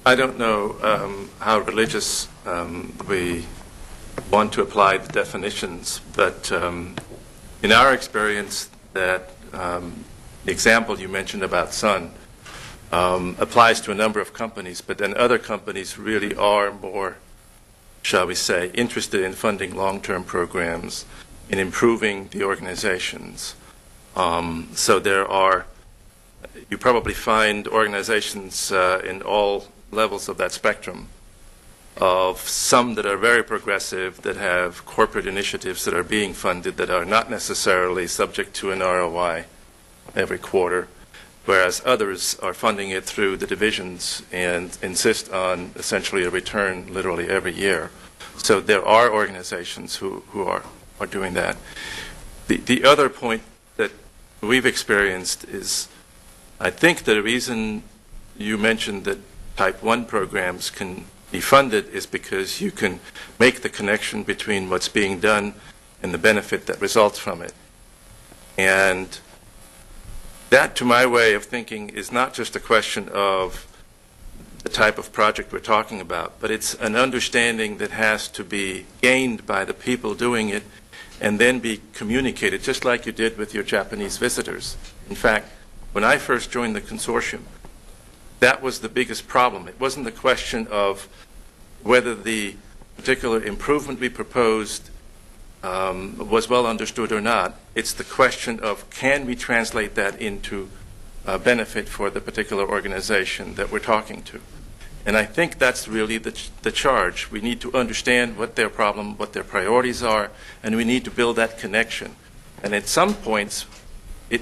I don't know how religious we want to apply the definitions, but in our experience, that the example you mentioned about Sun applies to a number of companies, but then other companies really are more, shall we say, interested in funding long-term programs, in improving the organizations. So there are, you probably find organizations in all levels of that spectrum, of some that are very progressive, that have corporate initiatives that are being funded that are not necessarily subject to an ROI every quarter, whereas others are funding it through the divisions and insist on essentially a return literally every year. So there are organizations who are doing that. The other point that we've experienced is, I think the reason you mentioned that Type 1 programs can be funded is because you can make the connection between what's being done and the benefit that results from it. And that, to my way of thinking, is not just a question of the type of project we're talking about, but it's an understanding that has to be gained by the people doing it and then be communicated, just like you did with your Japanese visitors. In fact, when I first joined the consortium, that was the biggest problem. It wasn't the question of whether the particular improvement we proposed was well understood or not. It's the question of, can we translate that into a benefit for the particular organization that we're talking to? And I think that's really the charge. We need to understand what their problem, what their priorities are, and we need to build that connection. And at some points, it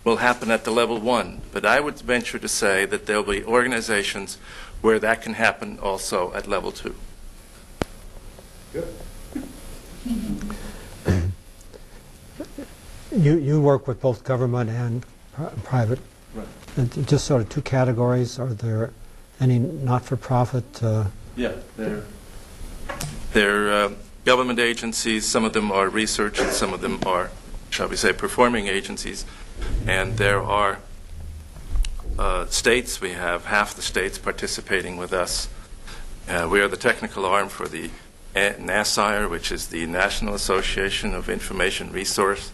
will happen at the level 1. But I would venture to say that there'll be organizations where that can happen also at level 2. Good. You work with both government and private. Right. And just sort of two categories. Are there any not-for-profit? Yeah, they're government agencies. Some of them are research, and some of them are, shall we say, performing agencies. And there are states. We have half the states participating with us. We are the technical arm for the NASIRE, which is the National Association of Information Resource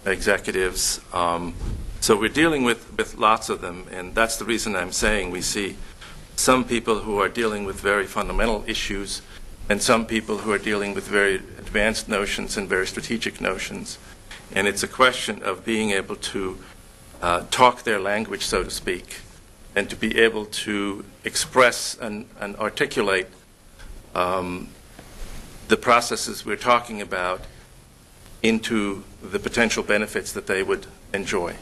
Executives. So we're dealing with lots of them, and that's the reason I'm saying we see some people who are dealing with very fundamental issues and some people who are dealing with very advanced notions and very strategic notions. And it's a question of being able to talk their language, so to speak, and to be able to express and articulate the processes we're talking about into the potential benefits that they would enjoy.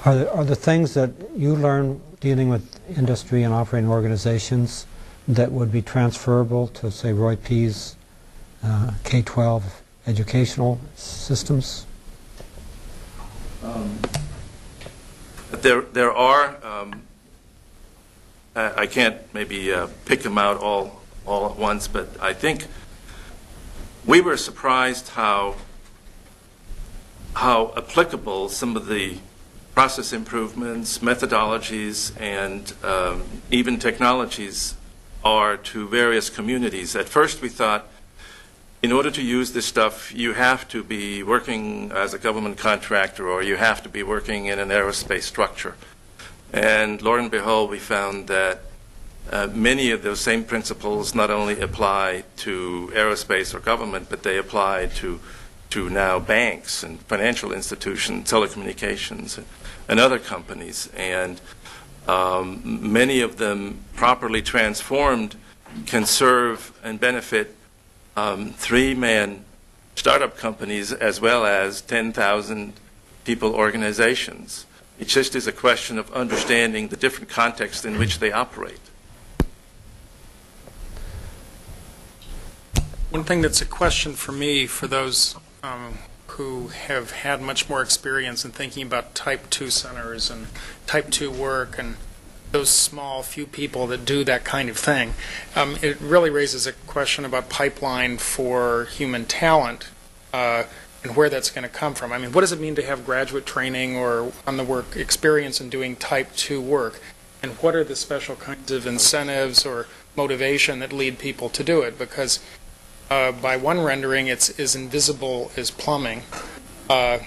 Are the things that you learn dealing with industry and operating organizations that would be transferable to, say, Roy P's K-12 educational systems? There are, I can't maybe pick them out all at once, but I think we were surprised how applicable some of the process improvements, methodologies, and even technologies are to various communities. At first we thought, in order to use this stuff, you have to be working as a government contractor or you have to be working in an aerospace structure. And lo and behold, we found that many of those same principles not only apply to aerospace or government, but they apply to now banks and financial institutions, telecommunications, and other companies. And many of them, properly transformed, can serve and benefit three-man startup companies as well as 10,000 people organizations. It just is a question of understanding the different contexts in which they operate. One thing that's a question for me, for those who have had much more experience in thinking about Type 2 centers and Type 2 work and those small few people that do that kind of thing, it really raises a question about pipeline for human talent and where that's going to come from. I mean, what does it mean to have graduate training or on-the-work experience in doing Type 2 work? And what are the special kinds of incentives or motivation that lead people to do it? Because by one rendering, it's as invisible as plumbing, and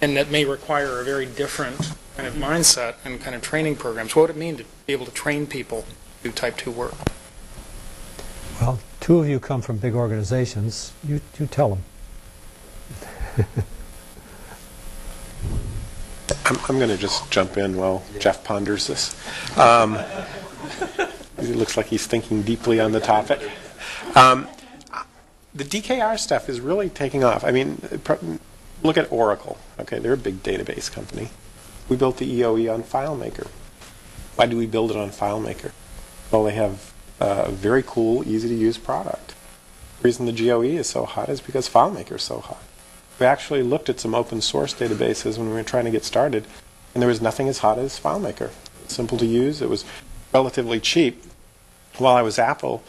that may require a very different kind of mindset and kind of training programs. What would it mean to be able to train people to do Type 2 work? Well, two of you come from big organizations. You tell them. I'm going to just jump in while Jeff ponders this. It looks like he's thinking deeply on the topic. The DKR stuff is really taking off. I mean, look at Oracle. Okay, they're a big database company. We built the EOE on FileMaker. Why do we build it on FileMaker? Well, they have a very cool, easy-to-use product. The reason the GOE is so hot is because FileMaker is so hot. We actually looked at some open source databases when we were trying to get started, and there was nothing as hot as FileMaker. Simple to use. It was relatively cheap. While I was at Apple,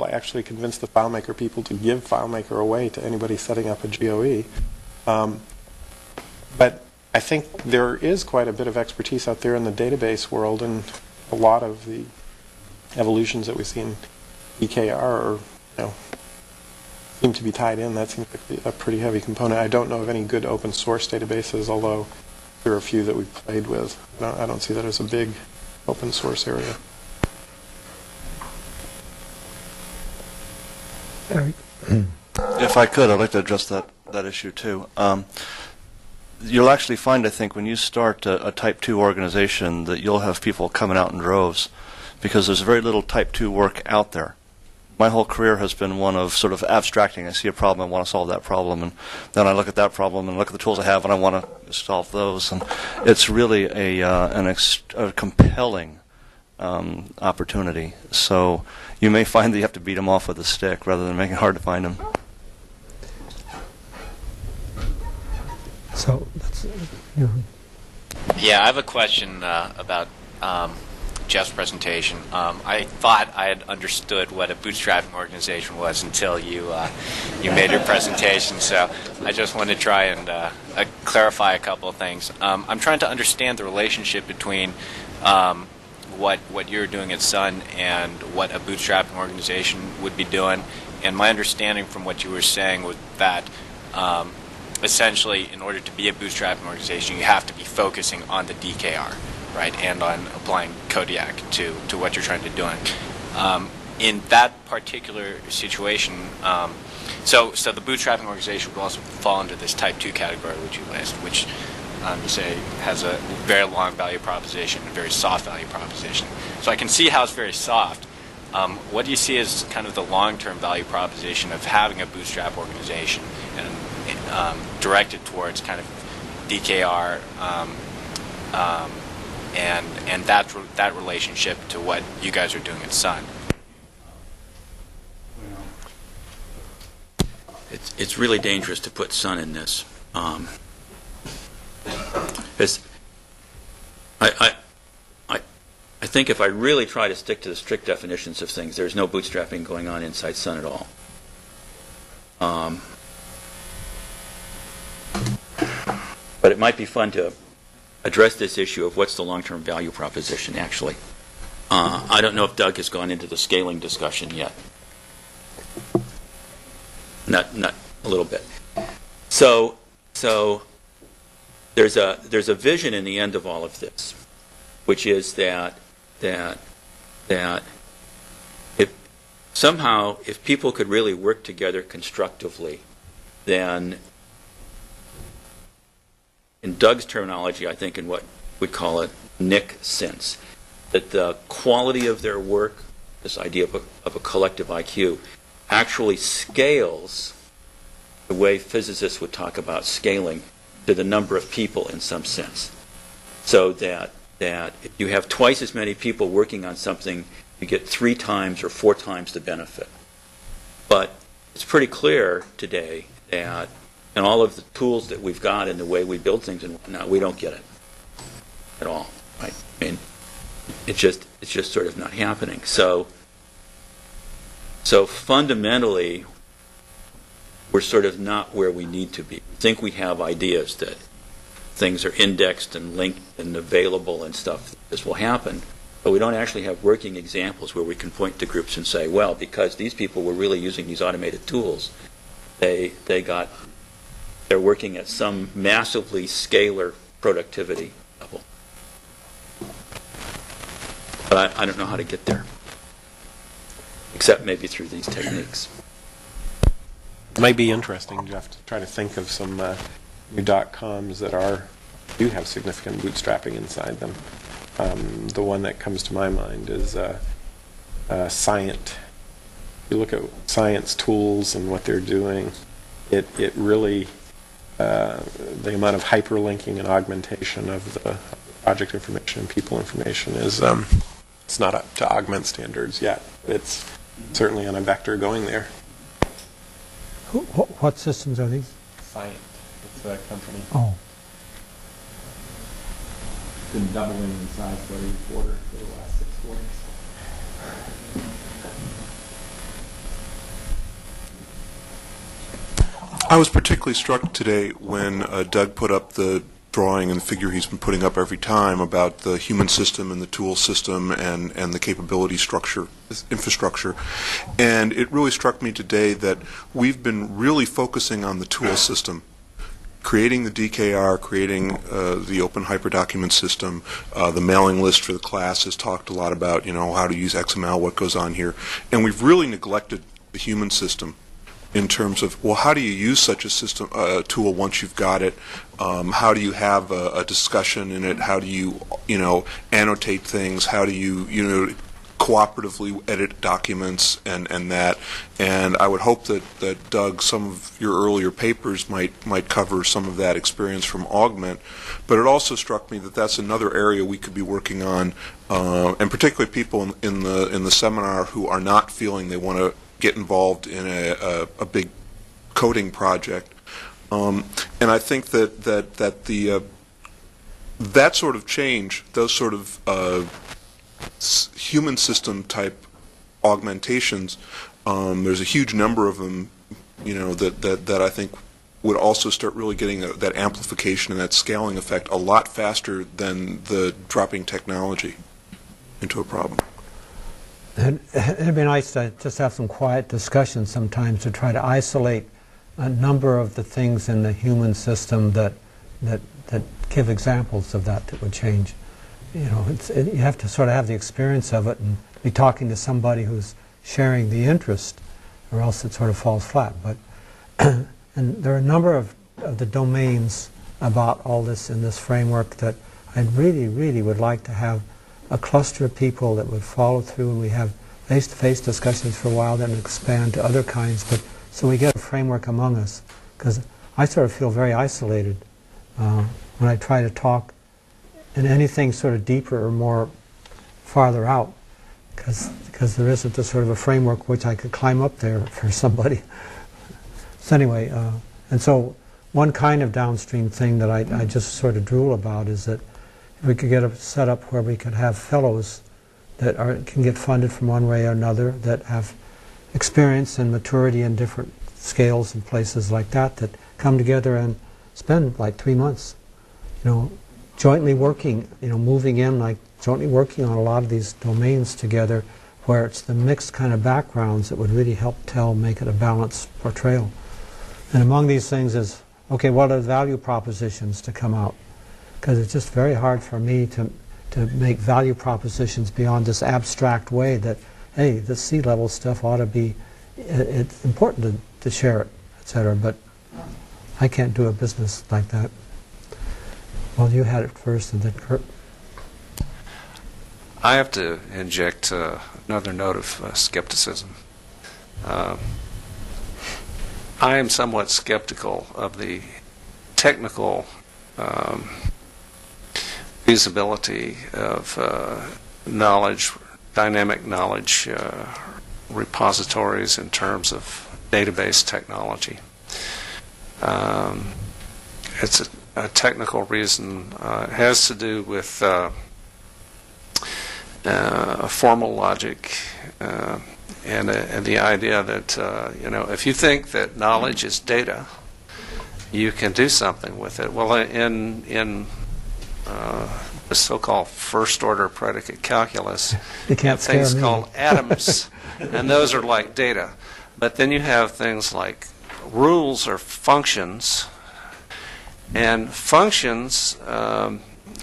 I actually convinced the FileMaker people to give FileMaker away to anybody setting up a GOE. But I think there is quite a bit of expertise out there in the database world, and a lot of the evolutions that we see in EKR are, seem to be tied in. That seems to be a pretty heavy component. I don't know of any good open source databases, although there are a few that we've played with. I don't see that as a big open source area. If I could, I'd like to address that issue too. You'll actually find, I think, when you start a Type 2 organization that you'll have people coming out in droves because there's very little Type 2 work out there. My whole career has been one of sort of abstracting. I see a problem, I want to solve that problem, and then I look at that problem and look at the tools I have, and I want to solve those. And it's really a compelling opportunity. So you may find that you have to beat them off with a stick rather than making it hard to find them. So that's, Yeah, I have a question about Jeff's presentation. I thought I had understood what a bootstrapping organization was until you made your presentation. So I just want to try and clarify a couple of things. I'm trying to understand the relationship between what you're doing at Sun and what a bootstrapping organization would be doing. And my understanding from what you were saying was that essentially, in order to be a bootstrapping organization, you have to be focusing on the DKR, right, and on applying Kodiak to what you're trying to do. In that particular situation, so the bootstrapping organization would also fall under this Type 2 category, which you list, which you say has a very long value proposition, a very soft value proposition. So I can see how it's very soft. What do you see as kind of the long-term value proposition of having a bootstrap organization and directed towards kind of DKR and that relationship to what you guys are doing at Sun? It's really dangerous to put Sun in this. I think if I really try to stick to the strict definitions of things, there's no bootstrapping going on inside Sun at all. But it might be fun to address this issue of what's the long-term value proposition, actually. I don't know if Doug has gone into the scaling discussion yet. Not a little bit. So there's a vision in the end of all of this, which is that that if people could really work together constructively, then in Doug's terminology, I think in what we call it Nick sense, that the quality of their work, this idea of a collective IQ, actually scales the way physicists would talk about scaling to the number of people in some sense. So that if you have twice as many people working on something, you get 3 times or 4 times the benefit. But it's pretty clear today that in all of the tools that we've got and the way we build things and whatnot, we don't get it at all. Right? I mean, it's just sort of not happening. So fundamentally, we're sort of not where we need to be. We think we have ideas that things are indexed and linked and available and stuff. This will happen. But we don't actually have working examples where we can point to groups and say, well, because these people were really using these automated tools, they're working at some massively scalar productivity level. But I don't know how to get there, except maybe through these techniques. It might be interesting, Jeff, to try to think of some new .coms that do have significant bootstrapping inside them. The one that comes to my mind is Scient. You look at science tools and what they're doing, it really, the amount of hyperlinking and augmentation of the project information and people information is, it's not up to augment standards yet. It's certainly on a vector going there. What systems are these? Scient. It's a company. Oh. Been doubling in size for every quarter for the last 6 quarters. I was particularly struck today when Doug put up the drawing and the figure he's been putting up every time about the human system and the tool system and the capability structure, infrastructure. And it really struck me today that we've been really focusing on the tool system, creating the DKR, creating the open hyperdocument system. The mailing list for the class has talked a lot about, how to use XML, what goes on here. And we've really neglected the human system in terms of, well, how do you use such a system, tool once you've got it? How do you have a discussion in it? How do you, annotate things? How do you, cooperatively edit documents and that? And I would hope that Doug, some of your earlier papers might cover some of that experience from Augment. But it also struck me that that's another area we could be working on, and particularly people in the seminar who are not feeling they want to get involved in a big coding project. And I think that that sort of change, those sort of human system type augmentations, there's a huge number of them, that I think would also start really getting that amplification and that scaling effect a lot faster than the dropping technology into a problem. It'd be nice to just have some quiet discussion sometimes to try to isolate a number of the things in the human system that give examples of that would change. You have to sort of have the experience of it and be talking to somebody who's sharing the interest, or else it sort of falls flat. But and there are a number of the domains about all this in this framework that I really, really would like to have a cluster of people that would follow through, and we have face-to-face discussions for a while, then expand to other kinds. But so we get a framework among us, because I sort of feel very isolated when I try to talk in anything sort of deeper or more farther out, because there isn't this sort of a framework which I could climb up there for somebody. So anyway, and so one kind of downstream thing that I just sort of drool about is that if we could get a setup where we could have fellows that can get funded from one way or another, that have experience and maturity in different scales and places like that come together and spend like 3 months, jointly working, moving in, like jointly working on a lot of these domains together, where it's the mixed kind of backgrounds that would really help make it a balanced portrayal. And among these things is, okay, what are the value propositions to come out? Because it's just very hard for me to to make value propositions beyond this abstract way that, hey, the sea level stuff ought to be, it's important to share it, etc. But I can't do a business like that. Well, you had it first, and then Kurt. I have to inject another note of skepticism. I am somewhat skeptical of the technical feasibility of knowledge, dynamic knowledge repositories in terms of database technology. It's a technical reason. It has to do with formal logic and the idea that if you think that knowledge is data, you can do something with it. Well, in the so-called first-order predicate calculus, you can't things called atoms, and those are like data. But then you have things like rules or functions, and functions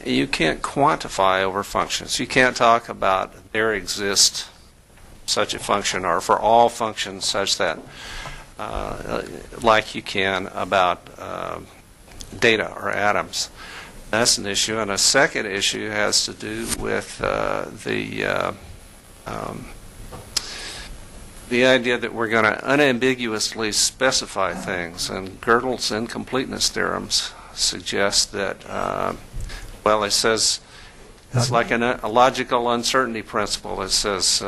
you can't quantify over functions. You can't talk about there exists such a function or for all functions such that like you can about data or atoms. That's an issue. And a second issue has to do with the idea that we're going to unambiguously specify things. And Gödel's incompleteness theorems suggest that, it says it's like a logical uncertainty principle. It says,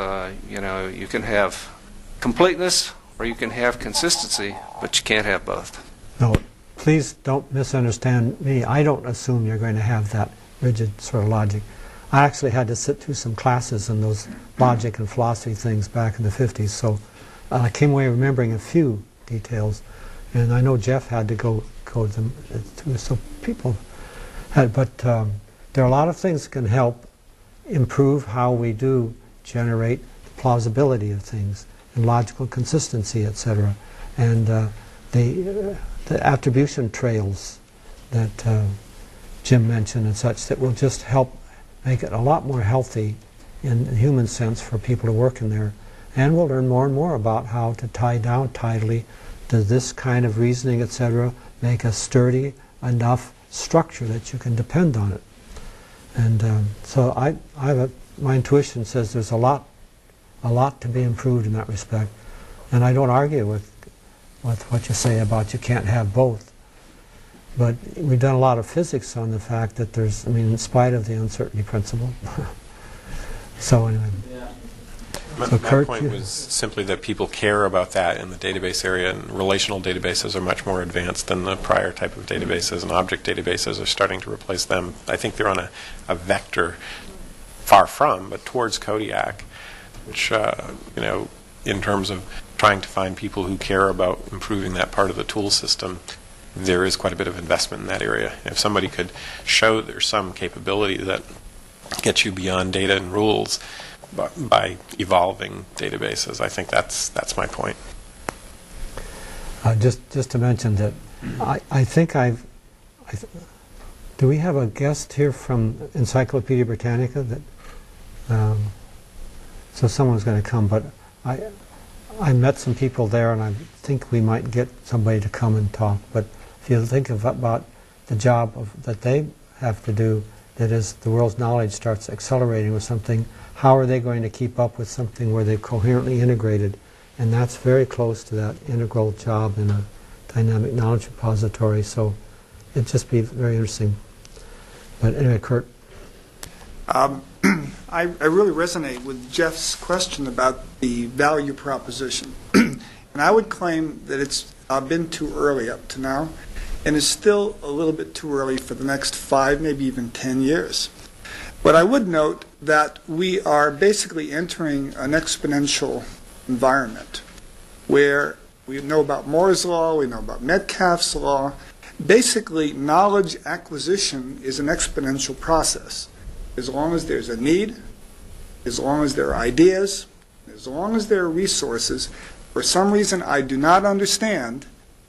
you can have completeness or you can have consistency, but you can't have both. No, please don't misunderstand me. I don't assume you're going to have that rigid sort of logic. I actually had to sit through some classes in those logic and philosophy things back in the 50s, so I came away remembering a few details, and I know Jeff had to go to them too, so people had, but there are a lot of things that can help improve how we do generate plausibility of things and logical consistency, etc. And the attribution trails that Jim mentioned and such that will just help make it a lot more healthy in the human sense for people to work in there. And we'll learn more and more about how to tie down tidily. Does this kind of reasoning, etc., make a sturdy enough structure that you can depend on it? And so my intuition says there's a lot to be improved in that respect. And I don't argue with what you say about you can't have both. But we've done a lot of physics on the fact that there's, in spite of the uncertainty principle. So anyway. Yeah. So My Kurt, point was simply that people care about that in the database area, and relational databases are much more advanced than the prior type of databases, and object databases are starting to replace them. I think they're on a vector far from, but towards Kodiak, which, in terms of trying to find people who care about improving that part of the tool system, there is quite a bit of investment in that area. If somebody could show there's some capability that gets you beyond data and rules by evolving databases, I think that's my point. Just to mention that I think do we have a guest here from Encyclopedia Britannica that so someone's going to come, but I met some people there, and I think we might get somebody to come and talk. But if you think about the job that they have to do, that is, the world's knowledge starts accelerating with something, how are they going to keep up with something where they've coherently integrated? And that's very close to that integral job in a dynamic knowledge repository. So it'd just be very interesting. But anyway, Kurt. I really resonate with Jeff's question about the value proposition. And I would claim that it's been too early up to now, and is still a little bit too early for the next 5, maybe even 10 years. But I would note that we are basically entering an exponential environment where we know about Moore's law, we know about Metcalfe's law. Basically, knowledge acquisition is an exponential process. As long as there's a need, as long as there are ideas, as long as there are resources, for some reason I do not understand,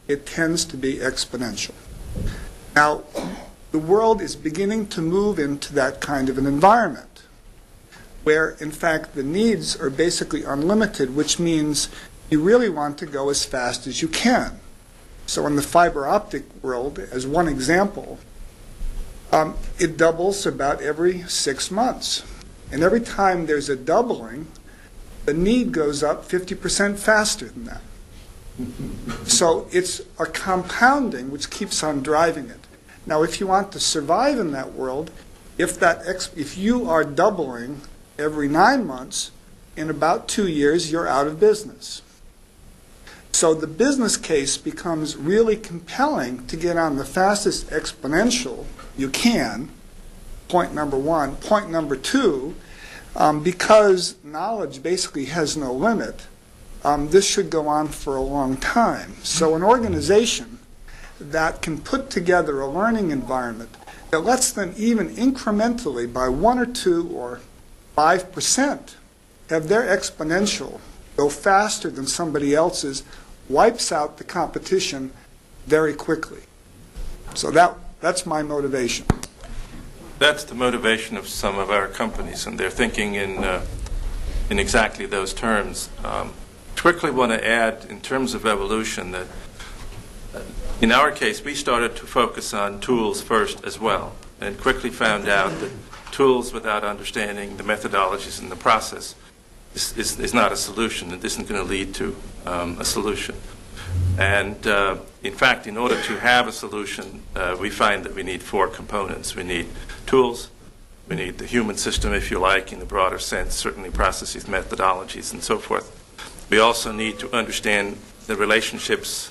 it tends to be exponential. Now, the world is beginning to move into that kind of an environment where, in fact, the needs are basically unlimited, which means you really want to go as fast as you can. So in the fiber optic world, as one example, it doubles about every 6 months. And every time there's a doubling, the need goes up 50% faster than that. So it's a compounding which keeps on driving it. Now, if you want to survive in that world, if you are doubling every 9 months, in about 2 years, you're out of business. So the business case becomes really compelling to get on the fastest exponential you can, point number one. Point number two, because knowledge basically has no limit, this should go on for a long time. So an organization that can put together a learning environment that lets them even incrementally by 1 or 2 or 5% have their exponential go faster than somebody else's, wipes out the competition very quickly. So that's my motivation. That's the motivation of some of our companies, and they're thinking in exactly those terms. Quickly want to add, in terms of evolution, that in our case, we started to focus on tools first as well, and quickly found out that tools without understanding the methodologies and the process is not a solution. It isn't going to lead to a solution. And in fact, in order to have a solution, we find that we need 4 components. We need tools, we need the human system, if you like, in the broader sense, certainly processes, methodologies, and so forth. We also need to understand the relationships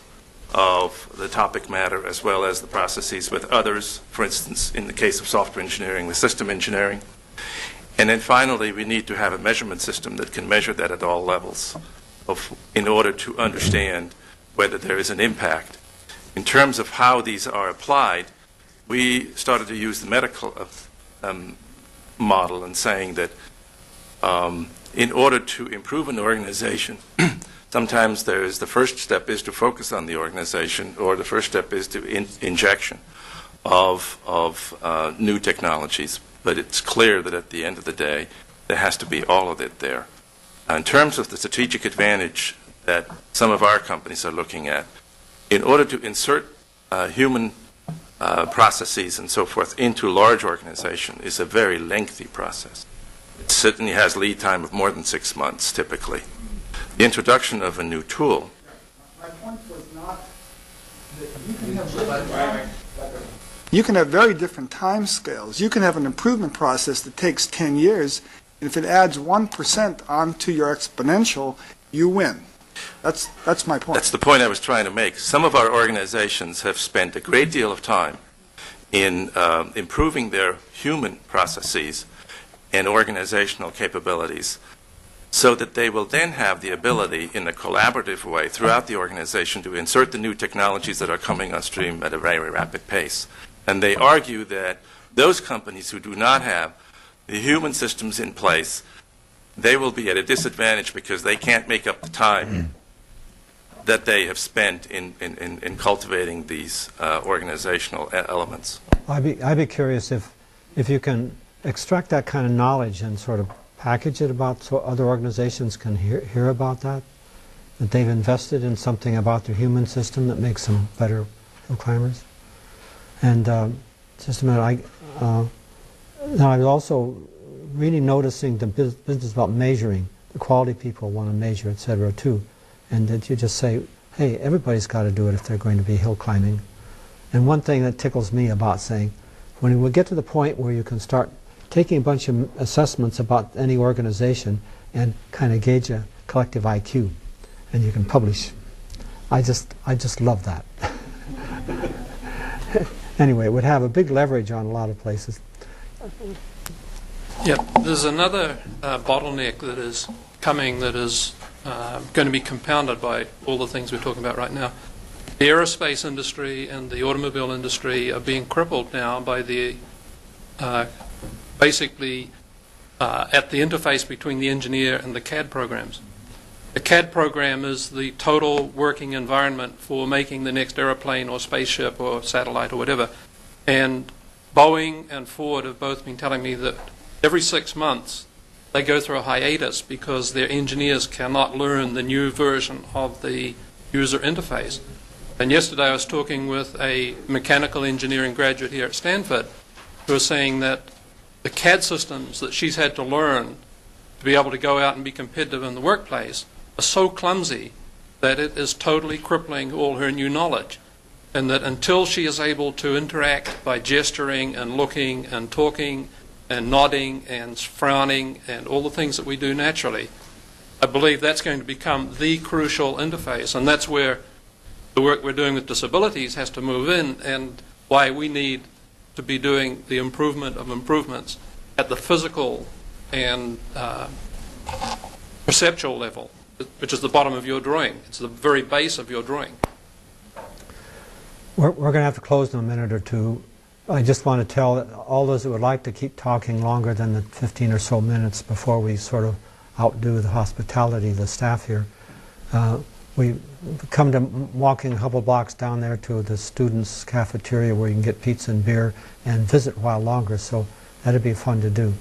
of the topic matter as well as the processes with others, for instance, in the case of software engineering, with system engineering. And then finally, we need to have a measurement system that can measure that at all levels in order to understand whether there is an impact. In terms of how these are applied, we started to use the medical model and saying that in order to improve an organization, sometimes the first step is to focus on the organization, or the first step is to injection of new technologies. But it's clear that at the end of the day, there has to be all of it there. In terms of the strategic advantage that some of our companies are looking at, in order to insert human processes and so forth into a large organization is a very lengthy process. It certainly has lead time of more than 6 months, typically. The introduction of a new tool. My point was not that you can have very different time scales. You can have an improvement process that takes 10 years, and if it adds 1% onto your exponential, you win. That's my point. That's the point I was trying to make. Some of our organizations have spent a great deal of time in improving their human processes and organizational capabilities so that they will then have the ability in a collaborative way throughout the organization to insert the new technologies that are coming on stream at a very rapid pace. And they argue that those companies who do not have the human systems in place, they will be at a disadvantage because they can't make up the time that they have spent in cultivating these organizational elements. I'd be curious if you can extract that kind of knowledge and sort of package it about so other organizations can hear about that they've invested in something about their human system that makes them better hill climbers. And just a minute, now I was also really noticing the business about measuring. The quality people want to measure, et cetera, too. And that you just say, hey, everybody's got to do it if they're going to be hill climbing. And one thing that tickles me about saying, when we get to the point where you can start taking a bunch of assessments about any organization and kind of gauge a collective IQ, and you can publish. I just love that. Anyway, it would have a big leverage on a lot of places. Yeah, there's another bottleneck that is coming that is going to be compounded by all the things we're talking about right now. The aerospace industry and the automobile industry are being crippled now by the basically at the interface between the engineer and the CAD programs. The CAD program is the total working environment for making the next aeroplane or spaceship or satellite or whatever. And Boeing and Ford have both been telling me that every 6 months they go through a hiatus because their engineers cannot learn the new version of the user interface. And yesterday I was talking with a mechanical engineering graduate here at Stanford who was saying that the CAD systems that she's had to learn to be able to go out and be competitive in the workplace are so clumsy that it is totally crippling all her new knowledge. And that until she is able to interact by gesturing and looking and talking and nodding and frowning and all the things that we do naturally, I believe that's going to become the crucial interface. And that's where the work we're doing with disabilities has to move in, and why we need to be doing the improvement of improvements at the physical and perceptual level, which is the bottom of your drawing. It's the very base of your drawing. We're going to have to close in a minute or two. I just want to tell all those that would like to keep talking longer than the 15 or so minutes before we sort of outdo the hospitality of the staff here. We come to walking a couple blocks down there to the students' cafeteria where you can get pizza and beer and visit a while longer, so that'd be fun to do.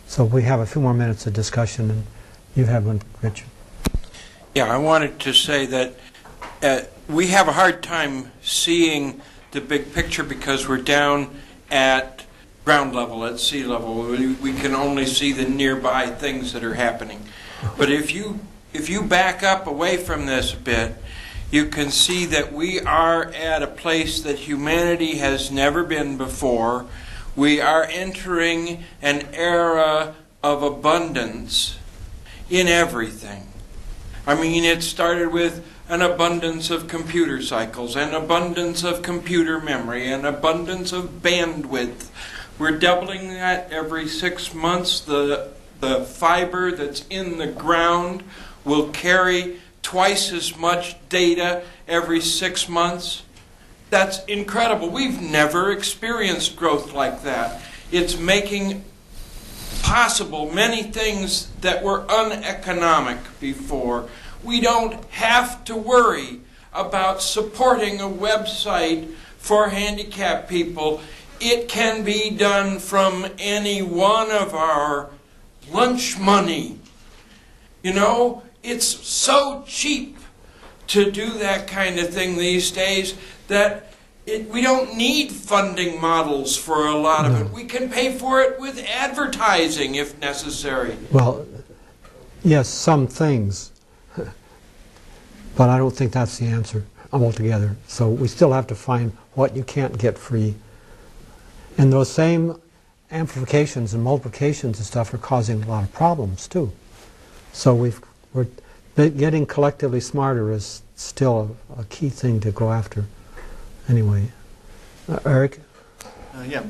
So we have a few more minutes of discussion, and you have one, Richard. Yeah, I wanted to say that we have a hard time seeing the big picture because we're down at ground level, at sea level. We can only see the nearby things that are happening. But if you back up away from this a bit, you can see that we are at a place that humanity has never been before. We are entering an era of abundance in everything. I mean, it started with an abundance of computer cycles, an abundance of computer memory, an abundance of bandwidth. We're doubling that every 6 months. The fiber that's in the ground will carry twice as much data every 6 months. That's incredible. We've never experienced growth like that. It's making possible many things that were uneconomic before. We don't have to worry about supporting a website for handicapped people. It can be done from any one of our lunch money. You know, it's so cheap to do that kind of thing these days that we don't need funding models for a lot of it. We can pay for it with advertising if necessary. Well, yes, some things, but I don't think that's the answer altogether. So we still have to find what you can't get free. And those same amplifications and multiplications and stuff are causing a lot of problems too. So we're getting collectively smarter is still a key thing to go after. Anyway, Eric? Yeah.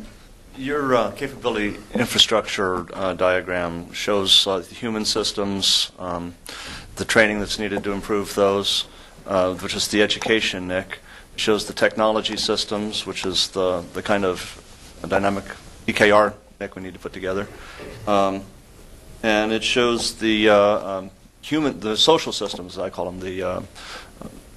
Your capability infrastructure diagram shows the human systems, the training that's needed to improve those, which is the education, Nick. It shows the technology systems, which is the kind of dynamic EKR, Nick, we need to put together. And it shows the the social systems, as I call them, the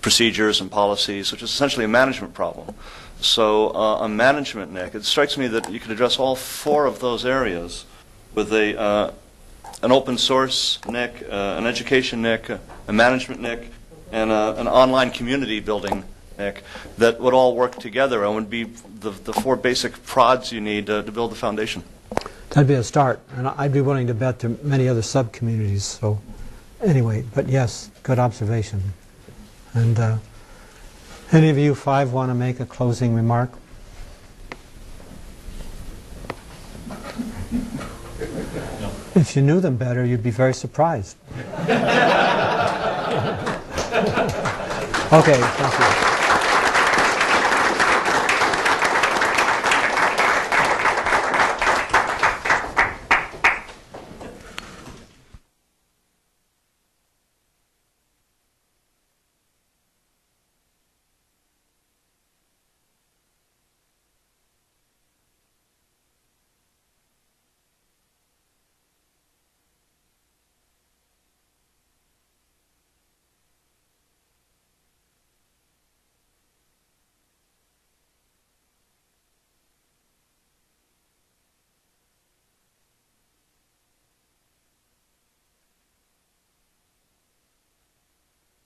procedures and policies, which is essentially a management problem. So a management NIC, it strikes me that you could address all four of those areas with an open source NIC, an education NIC, a management NIC, and an online community building NIC that would all work together and would be the four basic prods you need to build the foundation. That'd be a start, and I'd be willing to bet there are many other sub-communities. So anyway, but yes, good observation. And any of you five want to make a closing remark? No. If you knew them better, you'd be very surprised. Okay, thank you.